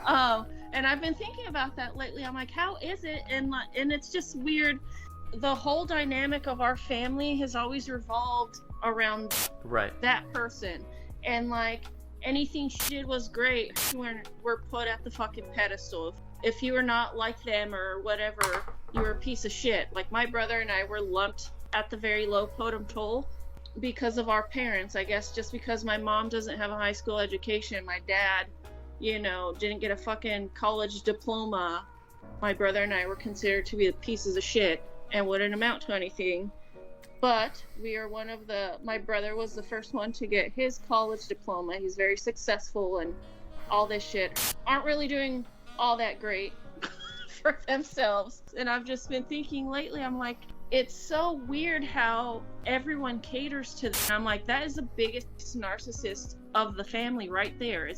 And I've been thinking about that lately. I'm like, how is it? And it's just weird. The whole dynamic of our family has always revolved around that person. And like anything she did was great. We're put at the fucking pedestal. If you were not like them or whatever, you were a piece of shit. Like my brother and I were lumped at the very low totem pole because of our parents. I guess just because my mom doesn't have a high school education, my dad, didn't get a fucking college diploma. My brother and I were considered to be pieces of shit and wouldn't amount to anything. But we are my brother was the first one to get his college diploma. He's very successful and all this shit. Aren't really doing all that great for themselves. And I've just been thinking lately, I'm like, it's so weird how everyone caters to them. I'm like, that is the biggest narcissist of the family right there.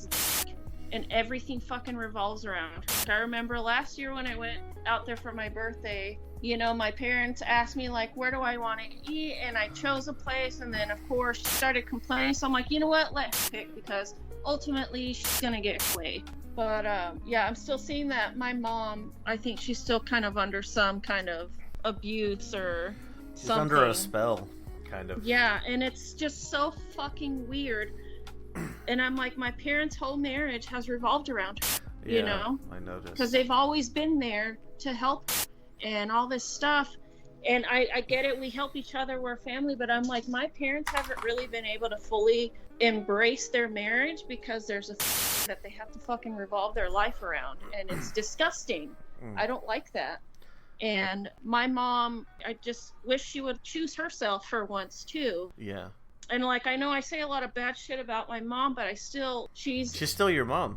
And everything fucking revolves around. I remember last year when I went out there for my birthday, my parents asked me like, where do I want to eat? And I chose a place, and then of course she started complaining. So I'm like, you know what, let her pick, because ultimately she's gonna get her way. But I'm still seeing that my mom, I think she's still kind of under some kind of abuse or She's something. under a spell, kind of. Yeah, and it's just so fucking weird. And I'm like, my parents' whole marriage has revolved around her, I noticed. Because they've always been there to help and all this stuff. And I get it, we help each other, we're family, but I'm like, my parents haven't really been able to fully embrace their marriage because there's a that they have to fucking revolve their life around, and it's disgusting. I don't like that. And my mom, I just wish she would choose herself for once too. Yeah. And like, I know I say a lot of bad shit about my mom, but she's still your mom.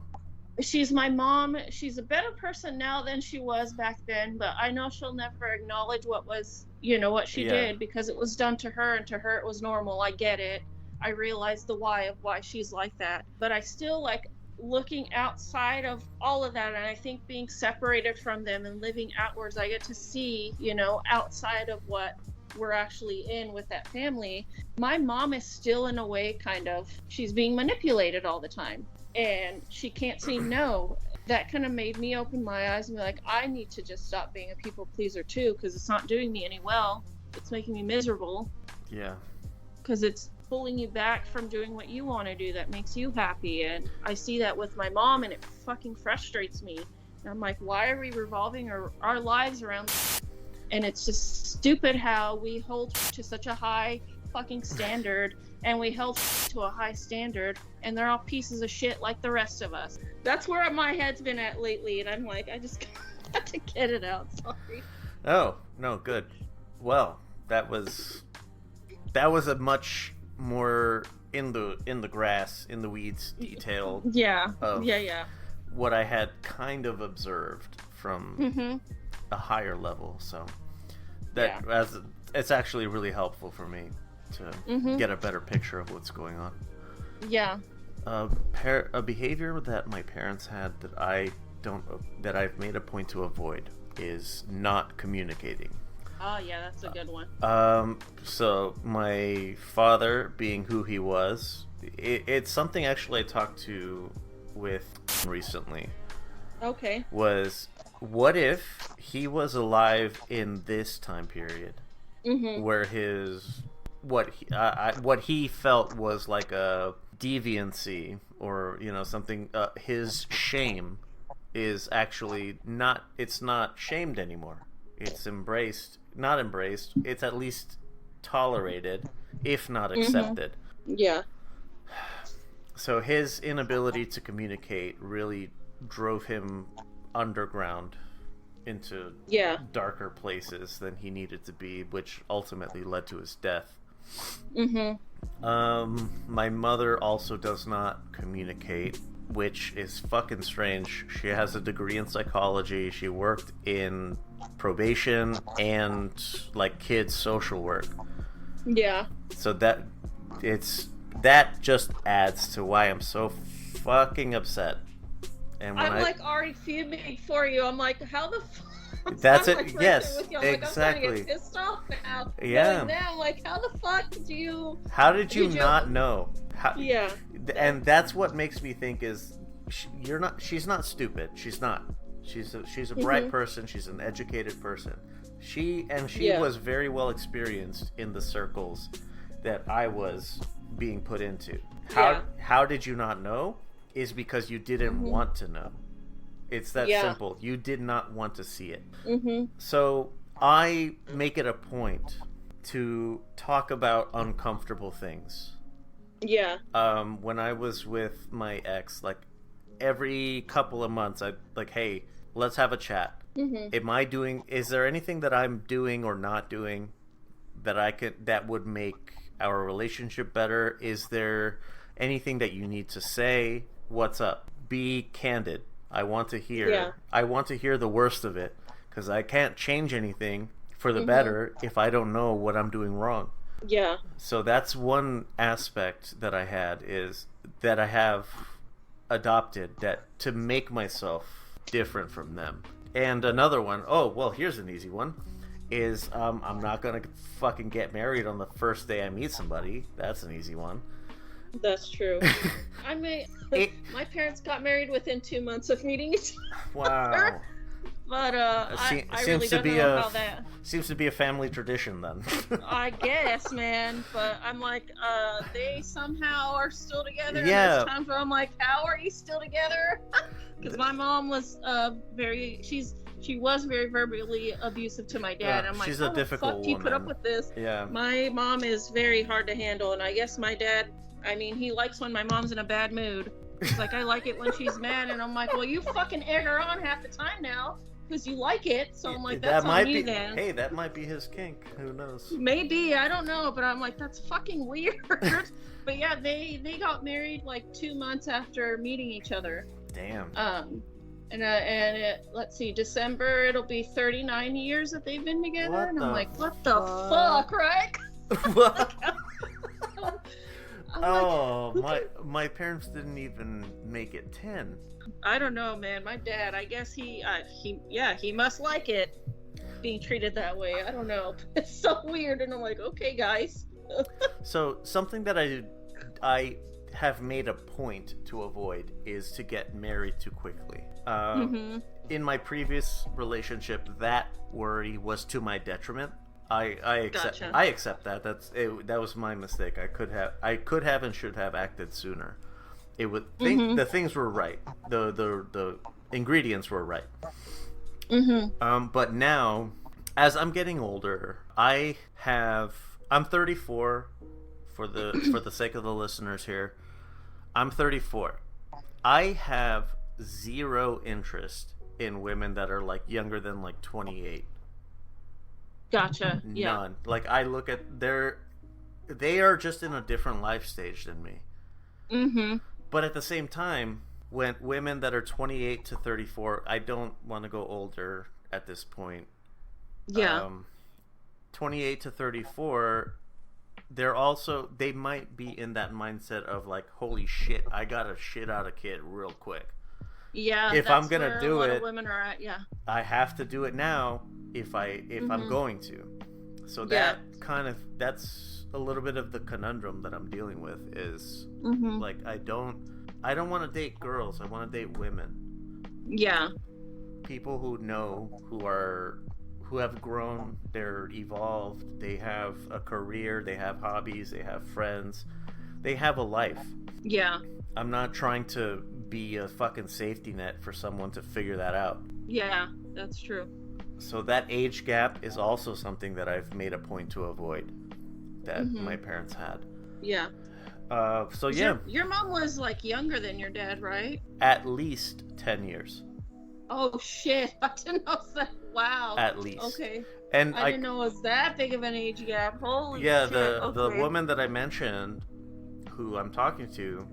She's my mom. She's a better person now than she was back then, but I know she'll never acknowledge what was, what she did, because it was done to her, and to her it was normal. I get it. I realize the why of why she's like that. But I still like looking outside of all of that, and I think being separated from them and living outwards, I get to see, outside of what we're actually in with that family. My mom is still in a way she's being manipulated all the time, and she can't say no. That kind of made me open my eyes and be like, I need to just stop being a people pleaser too, because it's not doing me any well. It's making me miserable. Yeah. Because it's pulling you back from doing what you want to do that makes you happy. And I see that with my mom, and it fucking frustrates me. And I'm like, why are we revolving our lives around this? And it's just stupid how we hold to such a high fucking standard, and we held to a high standard, and they're all pieces of shit like the rest of us. That's where my head's been at lately, and I'm like, I just got to get it out. Sorry. Oh, no, good. Well, that was a much more in the grass, in the weeds detail. Yeah. Of Yeah. What I had kind of observed from a higher level, so that it's actually really helpful for me to get a better picture of what's going on. Yeah. A behavior that my parents had that I've made a point to avoid is not communicating. Oh yeah, that's a good one. So my father, being who he was, it's something actually I talked to with recently. Okay. Was what if he was alive in this time period, where what he felt was like a deviancy, or something. His shame is actually not. It's not shamed anymore. It's embraced. Not embraced. It's at least tolerated, if not accepted. Yeah. So his inability to communicate really drove him underground into darker places than he needed to be, which ultimately led to his death. My mother also does not communicate, which is fucking strange. She has a degree in psychology. She worked in probation and like kids social work. Yeah. So that just adds to why I'm so fucking upset. And when I'm like already fuming for you. I'm like, how the fuck? That's it. Like, yes, with you. I'm exactly. Like, I'm starting to get pissed off now. Yeah. Now, I'm like, how the fuck did you? How did you not know? Yeah. And that's what makes me think is she's not stupid. She's not. She's a bright person. She's an educated person. She was very well experienced in the circles that I was being put into. How did you not know? Is because you didn't want to know. It's that simple. You did not want to see it. So I make it a point to talk about uncomfortable things. Yeah. When I was with my ex, like every couple of months, I'd like, hey, let's have a chat. Is there anything that I'm doing or not doing that would make our relationship better? Is there anything that you need to say? What's up? Be candid. I want to hear. Yeah. I want to hear the worst of it, because I can't change anything for the better if I don't know what I'm doing wrong. Yeah. So that's one aspect that I had, is that I have adopted that to make myself different from them. And another one, here's an easy one, is I'm not gonna fucking get married on the first day I meet somebody. That's an easy one. That's true. My parents got married within 2 months of meeting each other. Wow. But I really don't know about that. Seems to be a family tradition then. I guess, man. But I'm like, they somehow are still together. Yeah. There's times where I'm like, how are you still together? Because my mom was she was very verbally abusive to my dad. I'm like, she's how a the difficult fuck do you put up woman. with this? Yeah. My mom is very hard to handle, and I guess my dad, he likes when my mom's in a bad mood. He's like, I like it when she's mad, and I'm like, well, you fucking egg her on half the time now, because you like it. So I'm like, that's on you then. Hey, that might be his kink. Who knows? Maybe, I don't know, but I'm like, that's fucking weird. But yeah, they got married like 2 months after meeting each other. Damn. Let's see, December it'll be 39 years that they've been together, What and the I'm like, what the fuck, right? What? I'm my parents didn't even make it 10. I don't know, man. My dad, I guess he must like it being treated that way. I don't know. It's so weird, and I'm like, okay, guys. So something that I have made a point to avoid is to get married too quickly. In my previous relationship, that worry was to my detriment. I accept. Gotcha. I accept that. That was my mistake. I could have and should have acted sooner. The things were right. The ingredients were right. But now, as I'm getting older, I'm 34. For the sake of the listeners here, I'm 34. I have zero interest in women that are like younger than like 28. Gotcha. Yeah. None. Like, I look at they are just in a different life stage than me. But at the same time, when women that are 28 to 34, I don't want to go older at this point. Yeah. 28 to 34, they might be in that mindset of like, holy shit, I gotta shit out a kid real quick. Yeah, If that's I'm gonna where do a lot it, of women are at. Yeah, I have to do it now if I'm going to. So that's a little bit of the conundrum that I'm dealing with is like I don't want to date girls. I want to date women. Yeah. People who know, who have grown, they're evolved, they have a career, they have hobbies, they have friends, they have a life. Yeah. I'm not trying to be a fucking safety net for someone to figure that out. Yeah, that's true. So that age gap is also something that I've made a point to avoid that my parents had. Yeah. So yeah. Your mom was like younger than your dad, right? At least 10 years. Oh shit, I didn't know that. Wow. At least. Okay. And I didn't know it was that big of an age gap. Holy yeah, shit. the woman that I mentioned who I'm talking to,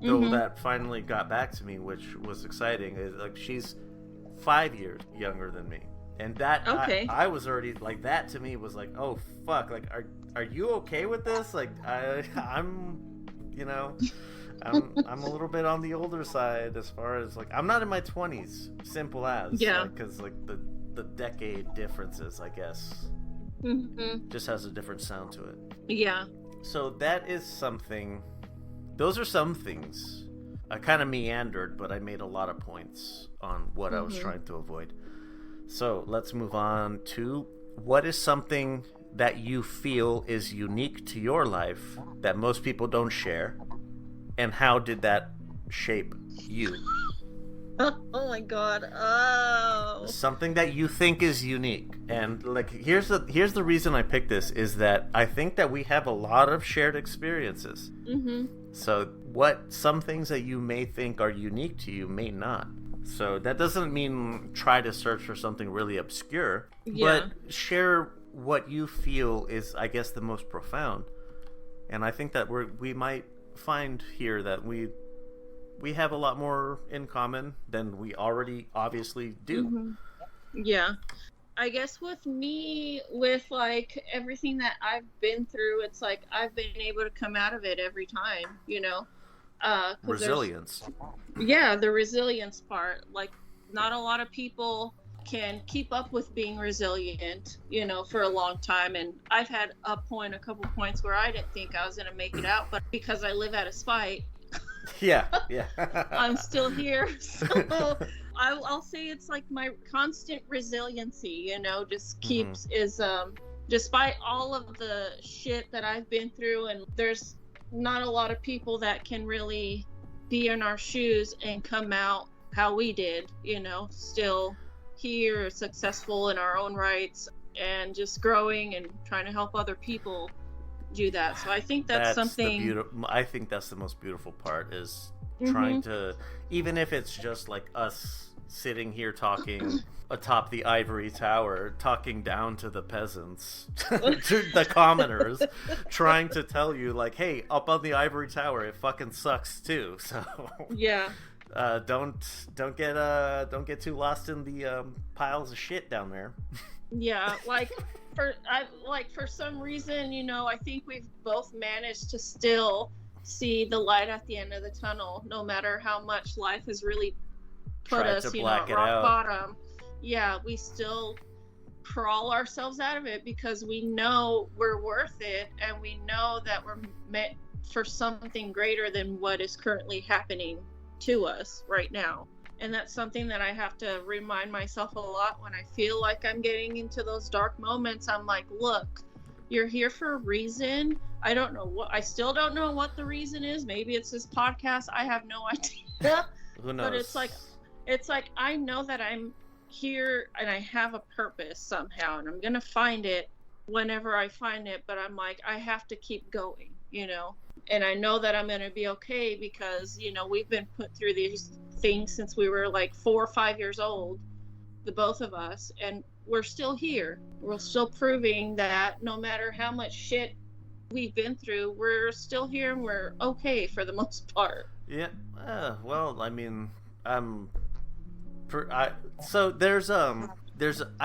though that finally got back to me, which was exciting, is like she's 5 years younger than me. And that I was already like, that to me was like, oh fuck, like are you okay with this? Like I'm you know, I'm a little bit on the older side as far as like I'm not in my 20s, simple as, because like the decade differences, I guess, just has a different sound to it. Yeah. So that is something. Those are some things. I kind of meandered, but I made a lot of points on what I was trying to avoid. So let's move on to what is something that you feel is unique to your life that most people don't share, and how did that shape you? Oh my god. Oh. Something that you think is unique. And like here's the reason I picked this is that I think that we have a lot of shared experiences. So some things that you may think are unique to you may not. So that doesn't mean try to search for something really obscure, but share what you feel is, I guess, the most profound. And I think that we might find here that we have a lot more in common than we already obviously do. Yeah. I guess with me, with like everything that I've been through, it's like I've been able to come out of it every time, you know. Resilience. Yeah, the resilience part. Like, not a lot of people can keep up with being resilient, you know, for a long time. And I've had a couple points where I didn't think I was going to make it out, but because I live out of spite, yeah. I'm still here. So I'll say it's like my constant resiliency, you know, just keeps despite all of the shit that I've been through, and there's not a lot of people that can really be in our shoes and come out how we did, you know, still here, successful in our own rights, and just growing and trying to help other people do that. So I think that's something. I think that's the most beautiful part is trying to, even if it's just like us sitting here talking atop the ivory tower, talking down to the peasants, to the commoners, trying to tell you like, hey, up on the ivory tower, it fucking sucks too. So yeah. Don't get too lost in the piles of shit down there. Yeah, for some reason, you know, I think we've both managed to still see the light at the end of the tunnel, no matter how much life has really put us, you know, at rock bottom. Yeah, we still crawl ourselves out of it because we know we're worth it, and we know that we're meant for something greater than what is currently happening to us right now. And that's something that I have to remind myself a lot when I feel like I'm getting into those dark moments. I'm like, look, you're here for a reason. I still don't know what the reason is. Maybe it's this podcast. I have no idea. Who knows? But it's like I know that I'm here and I have a purpose somehow, and I'm gonna find it whenever I find it. But I'm like, I have to keep going, you know. And I know that I'm gonna be okay because, you know, we've been put through these things since we were like 4 or 5 years old, the both of us, and we're still here. We're still proving that no matter how much shit we've been through, we're still here and we're okay for the most part. Yeah. Well, I mean, I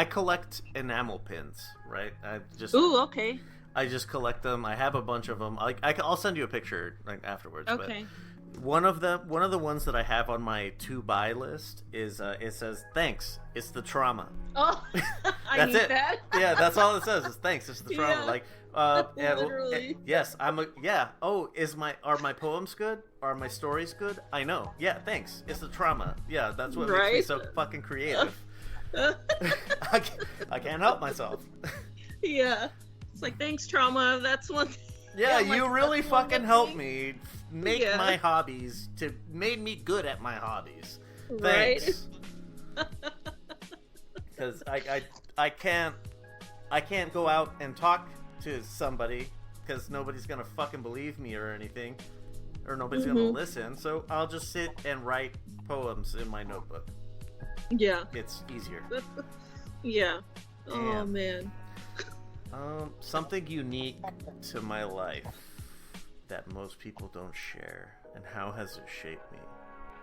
collect enamel pins, right? Ooh, okay. I just collect them. I have a bunch of them. I'll send you a picture like afterwards. Okay. But one of the ones that I have on my to buy list is it says thanks. It's the trauma. Oh, I that's need it. that. Yeah, that's all it says. Is thanks. It's the trauma. Yeah. Like Literally. yes, Oh, are my poems good? Are my stories good? I know. Yeah, thanks. It's the trauma. Yeah, that's what makes me so fucking creative. I can't help myself. Yeah. It's like, thanks, trauma. That's one thing. Yeah, I'm you like, really that's one fucking good helped thing. me make my hobbies made me good at my hobbies. Right? Thanks. Because I can't go out and talk to somebody because nobody's gonna fucking believe me or anything, or nobody's gonna listen. So I'll just sit and write poems in my notebook. Yeah. It's easier. Yeah. Oh, Damn. man. Something unique to my life that most people don't share, and how has it shaped me?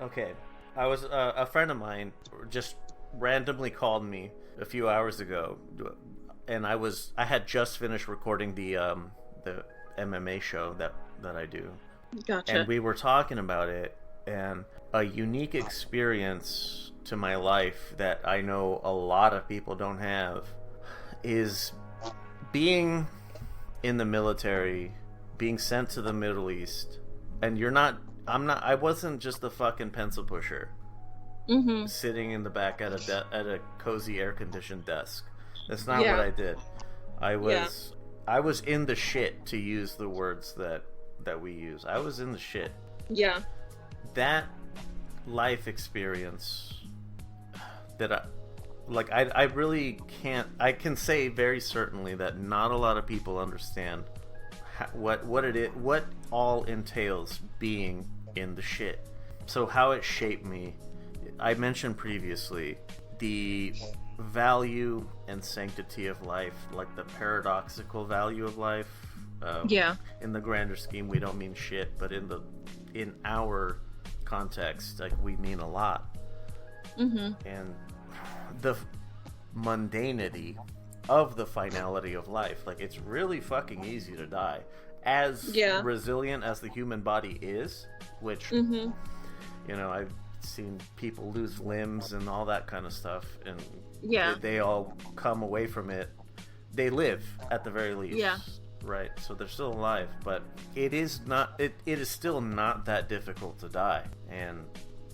Okay, I was a friend of mine just randomly called me a few hours ago, and I had just finished recording the MMA show that I do. Gotcha. And we were talking about it, and a unique experience to my life that I know a lot of people don't have is being in the military, being sent to the Middle East, and I wasn't just a fucking pencil pusher sitting in the back at a cozy air-conditioned desk. That's not what I did. I was in the shit, to use the words that we use. I was in the shit. Yeah. That life experience that I really can't. I can say very certainly that not a lot of people understand what it is, what all entails being in the shit. So how it shaped me. I mentioned previously the value and sanctity of life, like the paradoxical value of life. In the grander scheme, we don't mean shit, but in our context, like, we mean a lot. And the mundanity of the finality of life, like, it's really fucking easy to die. As resilient as the human body is, which you know, I've seen people lose limbs and all that kind of stuff, and they all come away from it. They live at the very least. Right, so they're still alive, but it is still not that difficult to die. And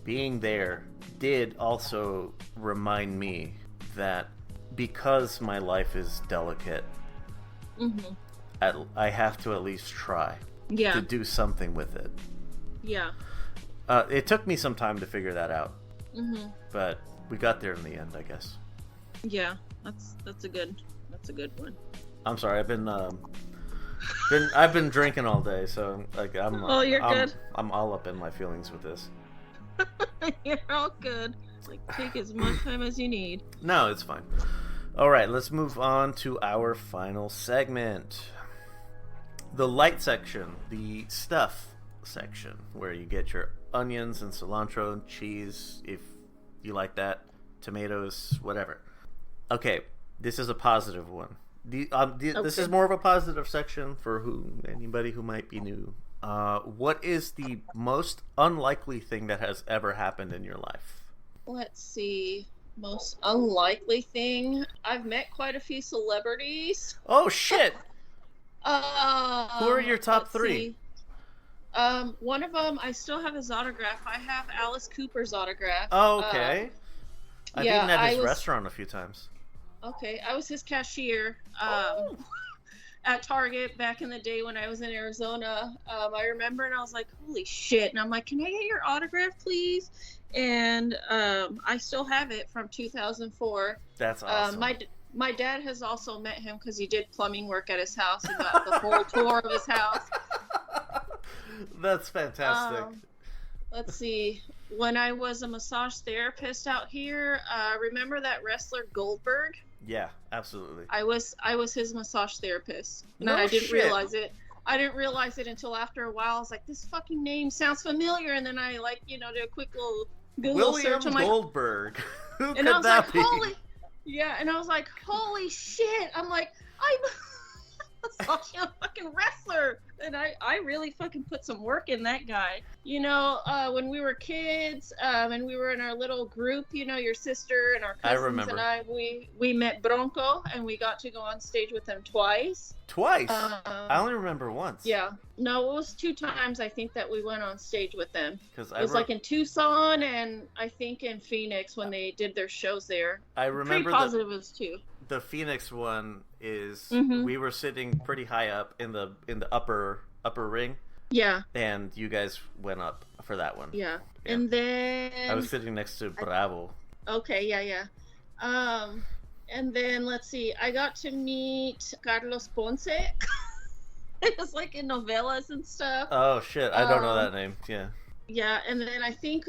being there did also remind me that because my life is delicate, I have to at least try to do something with it. It took me some time to figure that out, but we got there in the end, I guess. That's a good one. I'm sorry, I've been drinking all day, so like good. I'm all up in my feelings with this. You're all good. Like, take as much time as you need. No, it's fine. All right, let's move on to our final segment. The light section, the stuff section, where you get your onions and cilantro and cheese, if you like that, tomatoes, whatever. Okay, this is a positive one. This is more of a positive section for anybody who might be new. What is the most unlikely thing that has ever happened in your life? Let's see. Most unlikely thing. I've met quite a few celebrities. Oh shit! Who are your top three? One of them, I still have his autograph. I have Alice Cooper's autograph. Oh, okay. I've eaten at his restaurant a few times. Okay, I was his cashier at Target back in the day when I was in Arizona. I remember, and I was like, holy shit. And I'm like, can I get your autograph, please? And I still have it from 2004. That's awesome. My dad has also met him because he did plumbing work at his house and got the whole tour of his house. That's fantastic. Let's see. When I was a massage therapist out here, remember that wrestler Goldberg? Yeah, absolutely. I was his massage therapist. And No I didn't shit. realize it. I didn't realize it until after a while. I was like, this fucking name sounds familiar. And then I did a quick little Google William search. Goldberg. Who And could I was that like, be? and I was like, holy shit. I'm like, Sasha, a fucking wrestler. And I really fucking put some work in that guy. You know, when we were kids, and we were in our little group, you know, your sister and our cousins and we met Bronco, and we got to go on stage with him twice. Twice? I only remember once. Yeah. No, it was 2 times, I think, that we went on stage with them. It was like in Tucson and I think in Phoenix when they did their shows there. I remember pretty positive it was 2. The Phoenix one is we were sitting pretty high up in the upper ring. Yeah. And you guys went up for that one. Yeah. And then I was sitting next to Bravo. Okay, yeah. And then let's see, I got to meet Carlos Ponce. It was like in novellas and stuff. Oh shit, I don't know that name. Yeah. Yeah, and then I think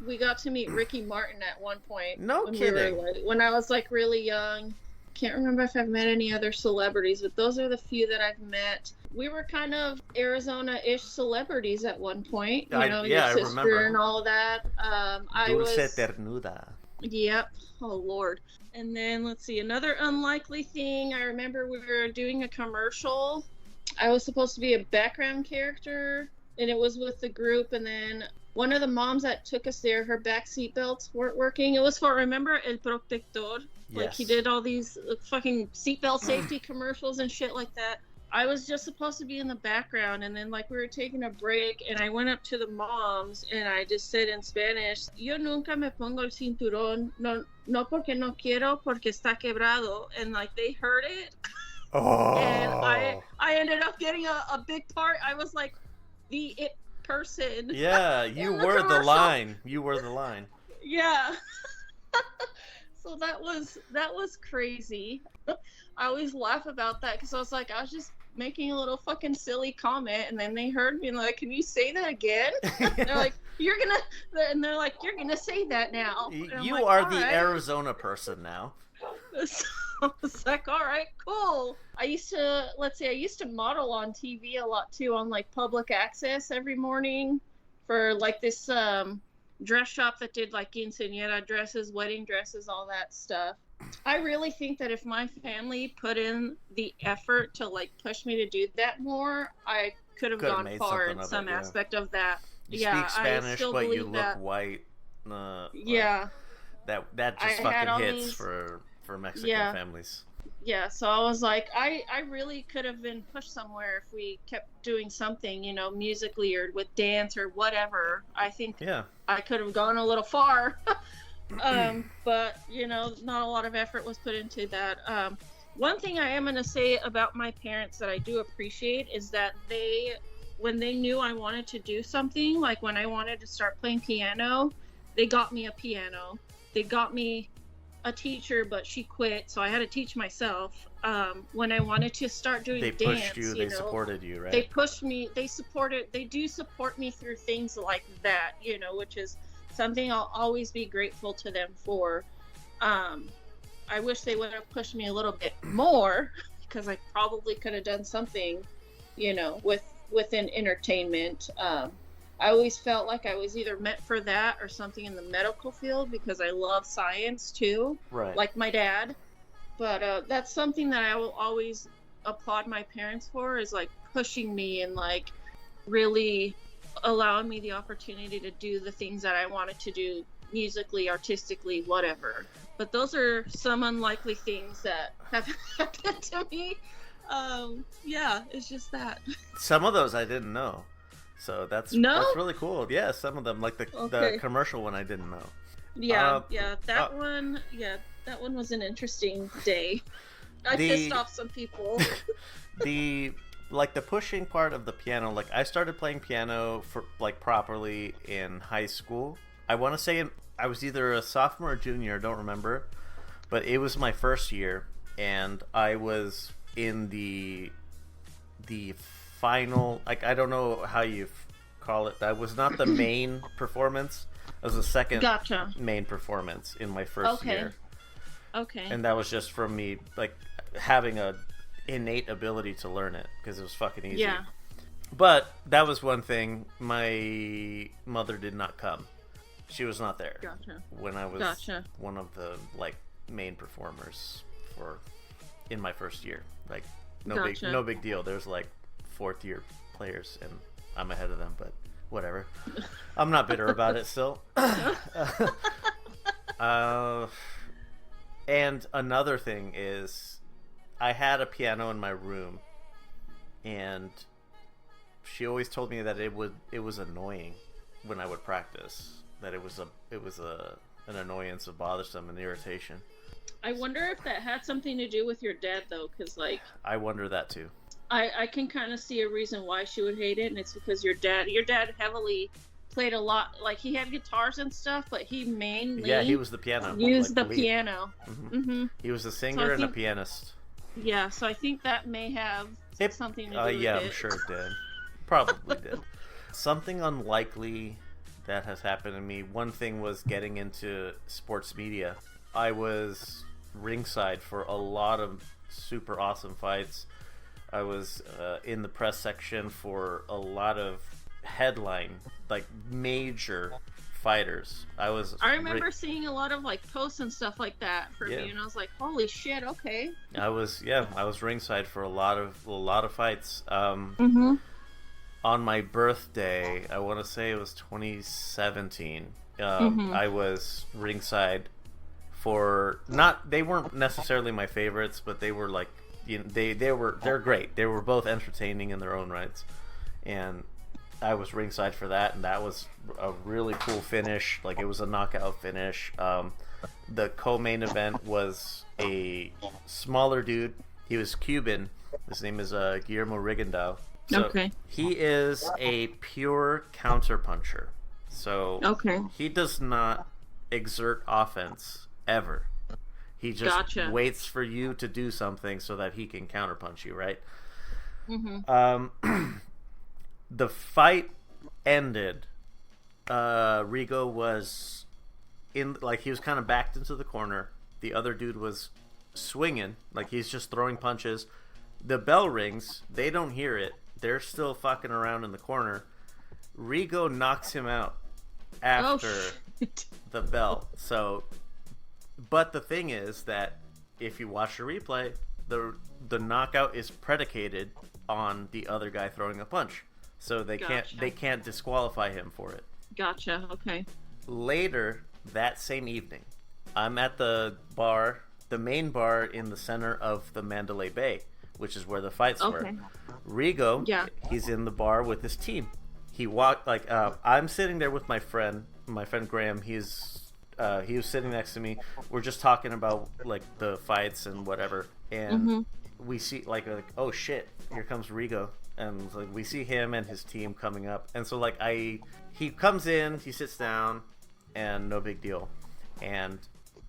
we got to meet Ricky Martin at one point. No kidding. When I was like really young. Can't remember if I've met any other celebrities, but those are the few that I've met. We were kind of Arizona-ish celebrities at one point. You know, your sister, I remember. And all of that. Dulce Ternuda. Yep. Oh Lord. And then let's see, another unlikely thing. I remember we were doing a commercial. I was supposed to be a background character, and it was with the group, and then one of the moms that took us there, her back seat belts weren't working. It was for, remember, El Protector? Like, yes. He did all these fucking seatbelt safety commercials and shit like that. I was just supposed to be in the background, and then, like, we were taking a break, and I went up to the moms, and I just said in Spanish, Yo nunca me pongo el cinturón, no porque no quiero, porque está quebrado. And, like, they heard it. Oh. And I ended up getting a big part. I was, like, the it person. Yeah, you were the line. You were the line. Yeah. So that was crazy. I always laugh about that because I was just making a little fucking silly comment, and then they heard me and like, can you say that again? They're like, you're gonna say that now. You are the Arizona person now. So I was like, all right, cool. I used to model on TV a lot too, on like public access every morning for like this dress shop that did like quinceañera dresses, wedding dresses, all that stuff. I really think that if my family put in the effort to like push me to do that more, I could have gone far in some aspect of that. You speak Spanish, but you look white. Yeah. That just fucking hits for Mexican families. Yeah, so I was like, I really could have been pushed somewhere if we kept doing something, you know, musically or with dance or whatever. I think I could have gone a little far. But, you know, not a lot of effort was put into that. One thing I am going to say about my parents that I do appreciate is that when they knew I wanted to do something, like when I wanted to start playing piano, they got me a piano. They got me a teacher, but she quit, so I had to teach myself. When I wanted to start doing dance, they pushed you, they supported you, right? They pushed me, they do support me through things like that, you know, which is something I'll always be grateful to them for. I wish they would have pushed me a little bit more, because I probably could have done something, you know, within entertainment. I always felt like I was either meant for that or something in the medical field, because I love science too, right? Like my dad. But that's something that I will always applaud my parents for, is like pushing me and like really allowing me the opportunity to do the things that I wanted to do musically, artistically, whatever. But those are some unlikely things that have happened to me. Yeah, it's just that. Some of those I didn't know. So that's really cool. Yeah, some of them, like the commercial one, I didn't know. Yeah, that one was an interesting day. I pissed off some people. The pushing part of the piano, like I started playing piano for like properly in high school. I want to say I was either a sophomore or junior, I don't remember, but it was my first year, and I was in the final, like, I don't know how you call it. That was not the main performance. It was the second main performance in my first year. Okay. And that was just from me, like, having a innate ability to learn it, because it was fucking easy. Yeah. But that was one thing. My mother did not come. She was not there when I was one of the, like, main performers in my first year. Like, Gotcha. No big deal. There's like fourth year players, and I'm ahead of them, but whatever. I'm not bitter about it still. And another thing is, I had a piano in my room, and she always told me that it was annoying when I would practice. That it was an annoyance, a bothersome, an irritation. I wonder if that had something to do with your dad, though, because like I wonder that too. I can kind of see a reason why she would hate it, and it's because your dad heavily played a lot. Like, he had guitars and stuff, but he mainly he was the piano. Used like the piano. Mm-hmm. He was a singer and a pianist. Yeah, so I think that may have something to do with yeah, it. I'm sure it did. Probably did. Something unlikely that has happened to me. One thing was getting into sports media. I was ringside for a lot of super awesome fights. I was in the press section for a lot of headline, like major fighters. I remember seeing a lot of like posts and stuff like that for me, and I was like, "Holy shit!" Okay. I was ringside for a lot of fights. On my birthday, I want to say it was 2017. I was ringside for they weren't necessarily my favorites, but they were like, they're great. They were both entertaining in their own rights, and I was ringside for that, and that was a really cool finish. Like, it was a knockout finish. The co-main event was a smaller dude. He was Cuban. His name is Guillermo Rigondeaux. So he is a pure counterpuncher. So he does not exert offense ever. He just waits for you to do something so that he can counterpunch you, right? Mm-hmm. The fight ended. Rigo was he was kind of backed into the corner. The other dude was swinging, like he's just throwing punches. The bell rings. They don't hear it. They're still fucking around in the corner. Rigo knocks him out after the bell. So, but the thing is that if you watch the replay, the knockout is predicated on the other guy throwing a punch. So they can't disqualify him for it. Gotcha. Okay. Later that same evening, I'm at the bar, the main bar in the center of the Mandalay Bay, which is where the fights were. Rigo, he's in the bar with his team. He walked I'm sitting there with my friend Graham. He was sitting next to me. We're just talking about like the fights and whatever, and we see like oh shit, here comes Rigo, and like we see him and his team coming up, and so like he comes in, he sits down, and no big deal, and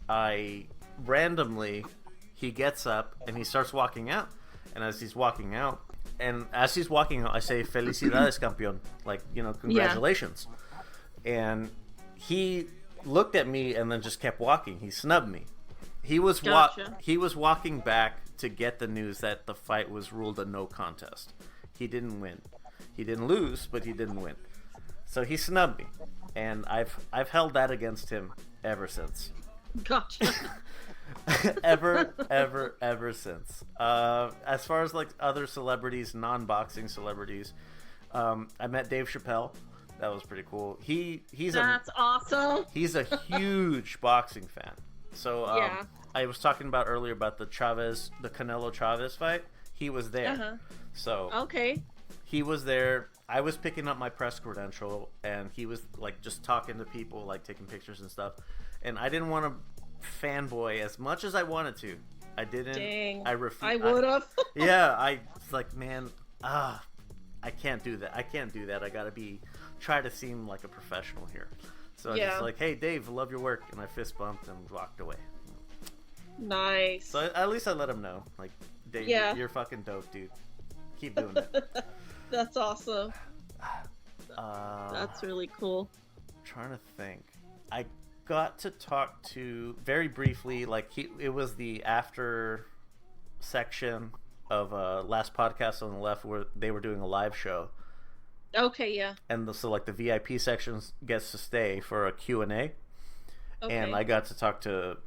I randomly he gets up and he starts walking out, and as he's walking out, I say "Felicidades, campeón," like, congratulations. And he looked at me and then just kept walking. He snubbed me. He was walking back to get the news that the fight was ruled a no contest. He didn't win. He didn't lose, but he didn't win. So he snubbed me, and I've held that against him ever since. Gotcha. ever since. As far as like other celebrities, non-boxing celebrities, I met Dave Chappelle. That was pretty cool. That's awesome. He's a huge boxing fan. So I was talking about earlier about the Canelo Chavez fight. He was there. So he was there. I was picking up my press credential, and he was like just talking to people, like taking pictures and stuff. And I didn't want to fanboy as much as I wanted to. I didn't. Dang. I refused. I would have. I was like, man, I can't do that. I gotta try to seem like a professional here. So I was just like, hey Dave, love your work, and I fist bumped and walked away. Nice. So at least I let him know, like, Dave, you're fucking dope, dude. Keep doing it. That's awesome. That's really cool. I'm trying to think. I got to talk to very briefly, like it was the after section of last podcast on the left where they were doing a live show. Okay, yeah. And so like the VIP section gets to stay for a Q&A. And I got to talk to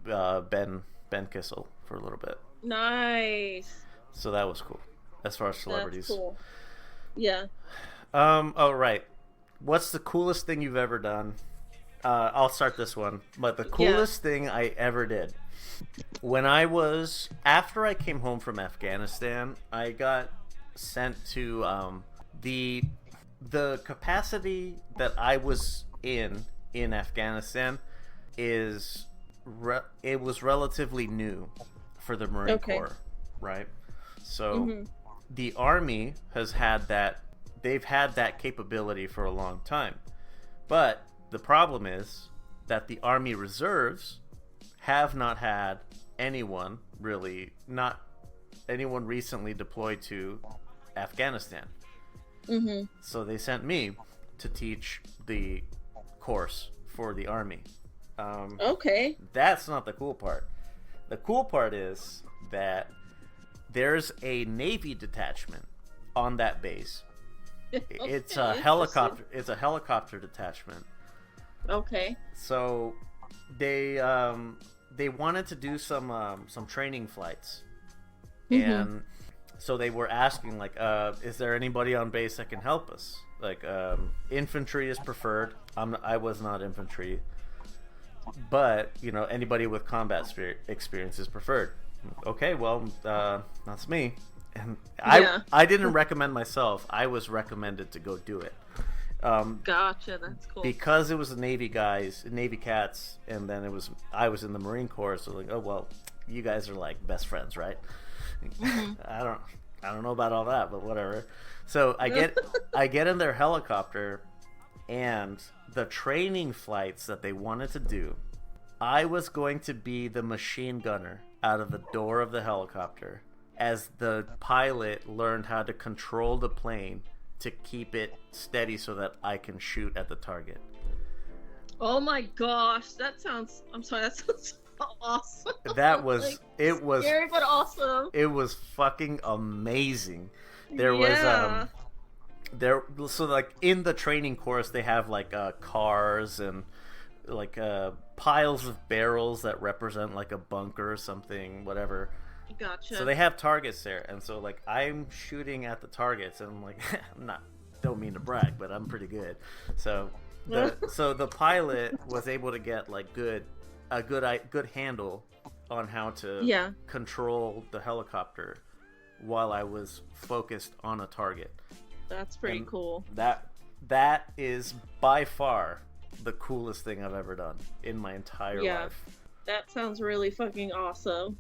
Ben Kissel for a little bit. Nice. So that was cool. as far as celebrities. That's cool. Yeah. Oh, right. What's the coolest thing you've ever done? I'll start this one. But the coolest thing I ever did, after I came home from Afghanistan, I got sent to the capacity that I was in Afghanistan it was relatively new for the Marine Corps, right? So the Army has had that. They've had that capability for a long time, but the problem is that the Army Reserves have not had anyone recently deployed to Afghanistan. So they sent me to teach the course for the Army. That's not the cool part. The cool part is that there's a Navy detachment on that base. It's a helicopter detachment. Okay. So they wanted to do some training flights, and so they were asking like, is there anybody on base that can help us? Like, infantry is preferred. I was not infantry, but anybody with combat experience is preferred. Okay, well, that's me. And I didn't recommend myself. I was recommended to go do it. Gotcha, that's cool. Because it was the Navy cats, and then I was in the Marine Corps, so like, oh well, you guys are like best friends, right? I don't know about all that, but whatever. So I get in their helicopter, and the training flights that they wanted to do, I was going to be the machine gunner out of the door of the helicopter as the pilot learned how to control the plane to keep it steady so that I can shoot at the target. Oh my gosh, that sounds awesome. That was it was scary but awesome. It was fucking amazing. There was so like in the training course they have like cars and like piles of barrels that represent like a bunker or something, whatever. Gotcha. So they have targets there, and so like I'm shooting at the targets, and I'm like, don't mean to brag, but I'm pretty good. So the pilot was able to get like a good handle on how to control the helicopter while I was focused on a target. That's pretty cool. That is by far the coolest thing I've ever done in my entire life. That sounds really fucking awesome.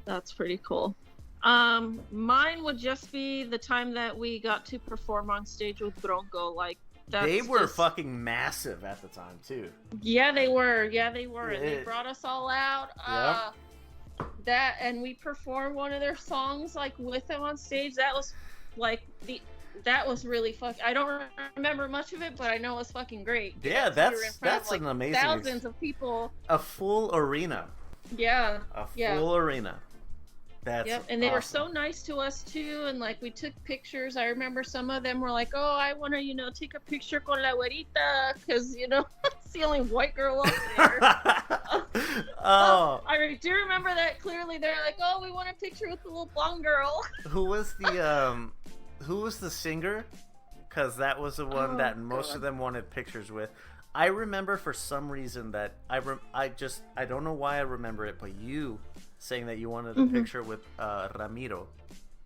That's pretty cool. Mine would just be the time that we got to perform on stage with Bronco. Like, they were fucking massive at the time too. Yeah, they were. And they brought us all out. And we performed one of their songs like with them on stage. That was like that was really fucking. I don't remember much of it, but I know it was fucking great. Yeah, that's an amazing. Thousands of people. A full arena. Yeah. A full arena. That's and they were so nice to us too, and like we took pictures. I remember some of them were like, "Oh, I want to, take a picture con la güerita," because it's the only white girl up there. I do remember that clearly. They're like, "Oh, we want a picture with the little blonde girl." Who was the singer? Because that was the one that most of them wanted pictures with. I remember for some reason that I don't know why I remember it, but you saying that you wanted a picture with Ramiro.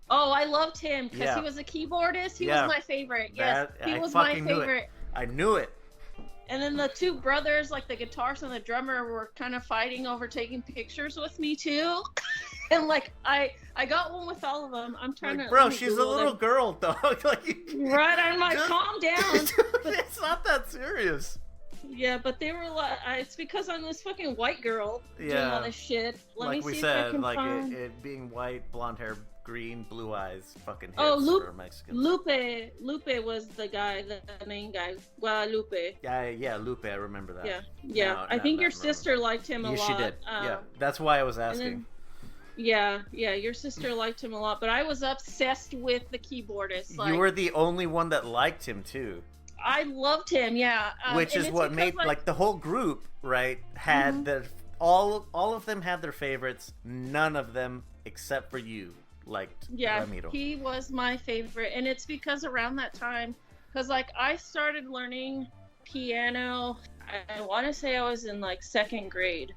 Oh, I loved him because he was a keyboardist. He was my favorite. Yes, he was my favorite. I knew it. And then the two brothers, like the guitarist and the drummer, were kind of fighting over taking pictures with me too. And like I got one with all of them. I'm trying to. Bro, she's a little girl, dog. Right, I'm like, calm down. It's not that serious. Yeah, but they were like, it's because I'm this fucking white girl doing all this shit. Let me see if I can find... it being white, blonde hair, green, blue eyes, fucking hits for Mexicans. Lupe was the guy, the main guy. Guadalupe. Yeah, Lupe, I remember that. Yeah. I think your sister liked him a lot. She did. That's why I was asking. Yeah, your sister liked him a lot, but I was obsessed with the keyboardist. You were the only one that liked him too. I loved him, which is what made like the whole group, right? Had all of them had their favorites. None of them, except for you, liked Yeah, Ramiro. he was my favorite, and it's because around that time, because like I started learning piano. I want to say I was in like second grade,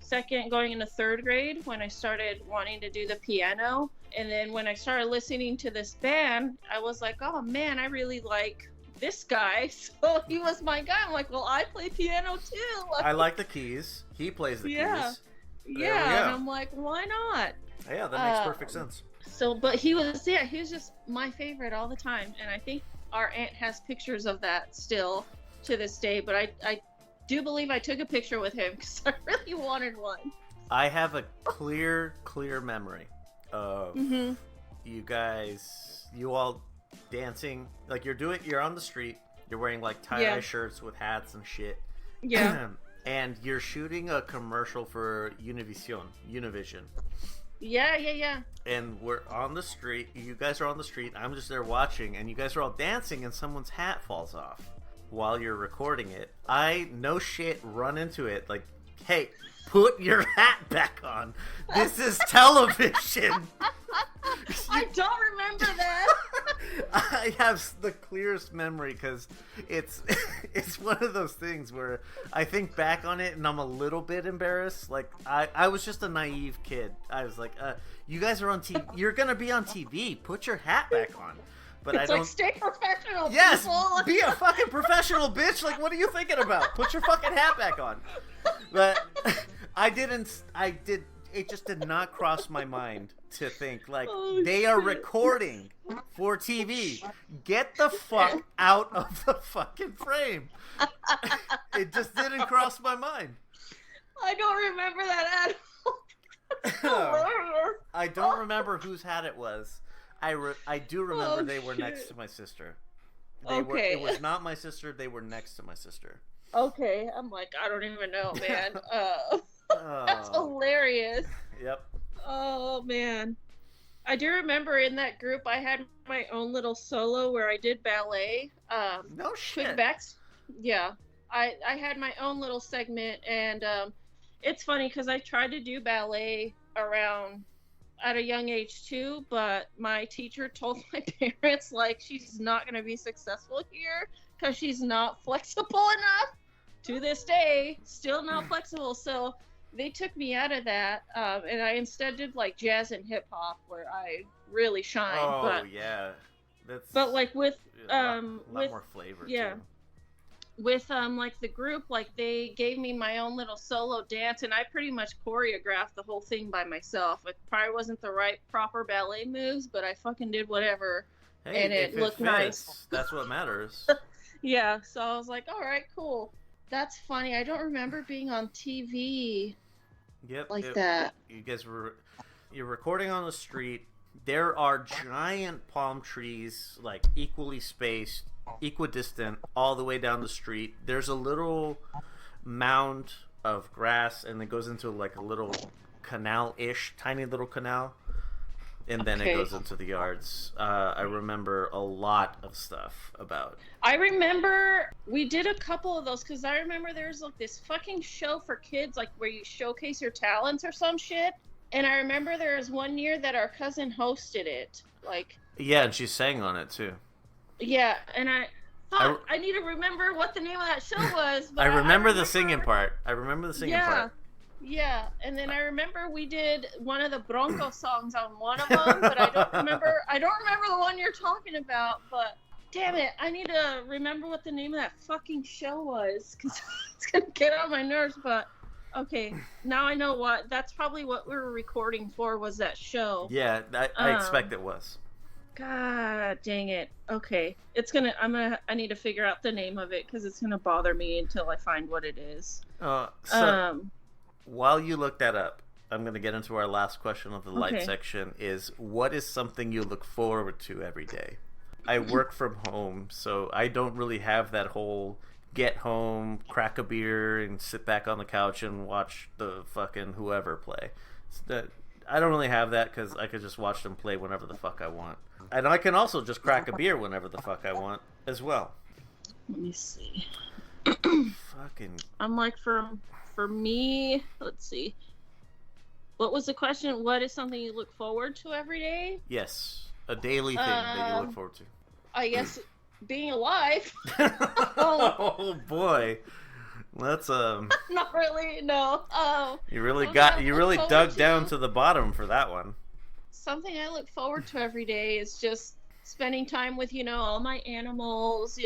second going into third grade when I started wanting to do the piano. And then when I started listening to this band, I was like, oh man, I really like this guy. So he was my guy. I'm like, well, I play piano too. I like the keys. He plays the keys. Yeah, and I'm like, why not? Yeah, that makes perfect sense. So, but he was just my favorite all the time. And I think our aunt has pictures of that still to this day. But I do believe I took a picture with him because I really wanted one. I have a clear memory of you guys, you all dancing. Like you're on the street. You're wearing like tie-dye shirts with hats and shit. Yeah. And you're shooting a commercial for Univision. Yeah. And we're on the street. You guys are on the street. I'm just there watching, and you guys are all dancing, and someone's hat falls off while you're recording it. I, no shit, run into it like, hey, put your hat back on. This is television. I don't remember that. I have the clearest memory because it's one of those things where I think back on it and I'm a little bit embarrassed. Like I was just a naive kid. I was like, you guys are on TV. You're gonna be on TV. Put your hat back on. But it's I don't. Like, stay professional. Yes, people. Be a fucking professional, bitch. Like, what are you thinking about? Put your fucking hat back on. But I didn't. I did. It just did not cross my mind to think like they are recording for TV. Get the fuck out of the fucking frame. It just didn't cross my mind. I don't remember that at all. I don't remember whose hat it was. I do remember they were next to my sister. It was not my sister. They were next to my sister. Okay, I'm like, I don't even know, man. That's hilarious. Yep. Oh man, I do remember in that group I had my own little solo where I did ballet. No shit. Yeah, I had my own little segment, and it's funny because I tried to do ballet around at a young age too, but my teacher told my parents like she's not going to be successful here because she's not flexible enough. To this day, still not flexible. So they took me out of that, and I instead did like jazz and hip hop where I really shine. Oh yeah, but like with a lot more flavor. Yeah. Too. With like the group, like they gave me my own little solo dance, and I pretty much choreographed the whole thing by myself. It probably wasn't the right proper ballet moves, but I fucking did whatever, and it looked fits, nice. That's what matters. Yeah, so I was like, all right, cool. That's funny. I don't remember being on TV. Yep. That. You guys you're recording on the street. There are giant palm trees, like equally spaced, equidistant, all the way down the street. There's a little mound of grass, and it goes into like a little canal-ish, tiny little canal. And then it goes into the yards. I remember a lot of stuff about. I remember we did a couple of those because I remember there's like this fucking show for kids, like where you showcase your talents or some shit. And I remember there was one year that our cousin hosted it. Like. Yeah, and she sang on it too. Yeah, and I thought I need to remember what the name of that show was. But I remember the singing part. Part. Yeah, and then I remember we did one of the Bronco songs on one of them, but I don't remember the one you're talking about, but damn it, I need to remember what the name of that fucking show was, because it's going to get on my nerves, but okay, now I know that's probably what we were recording for, was that show. Yeah, I expect it was. God dang it. Okay, I need to figure out the name of it, because it's going to bother me until I find what it is. While you look that up, I'm going to get into our last question of the light section, is what is something you look forward to every day? I work from home, so I don't really have that whole get home, crack a beer, and sit back on the couch and watch the fucking whoever play. I don't really have that because I could just watch them play whenever the fuck I want. And I can also just crack a beer whenever the fuck I want as well. Let me see. Fucking... I'm like, for me, let's see. What was the question? What is something you look forward to every day? Yes, a daily thing that you look forward to. I guess being alive. Oh boy, that's Not really. No. You really Something I look dug forward down to. to the bottom for that one. Something I look forward to every day is just spending time with, all my animals,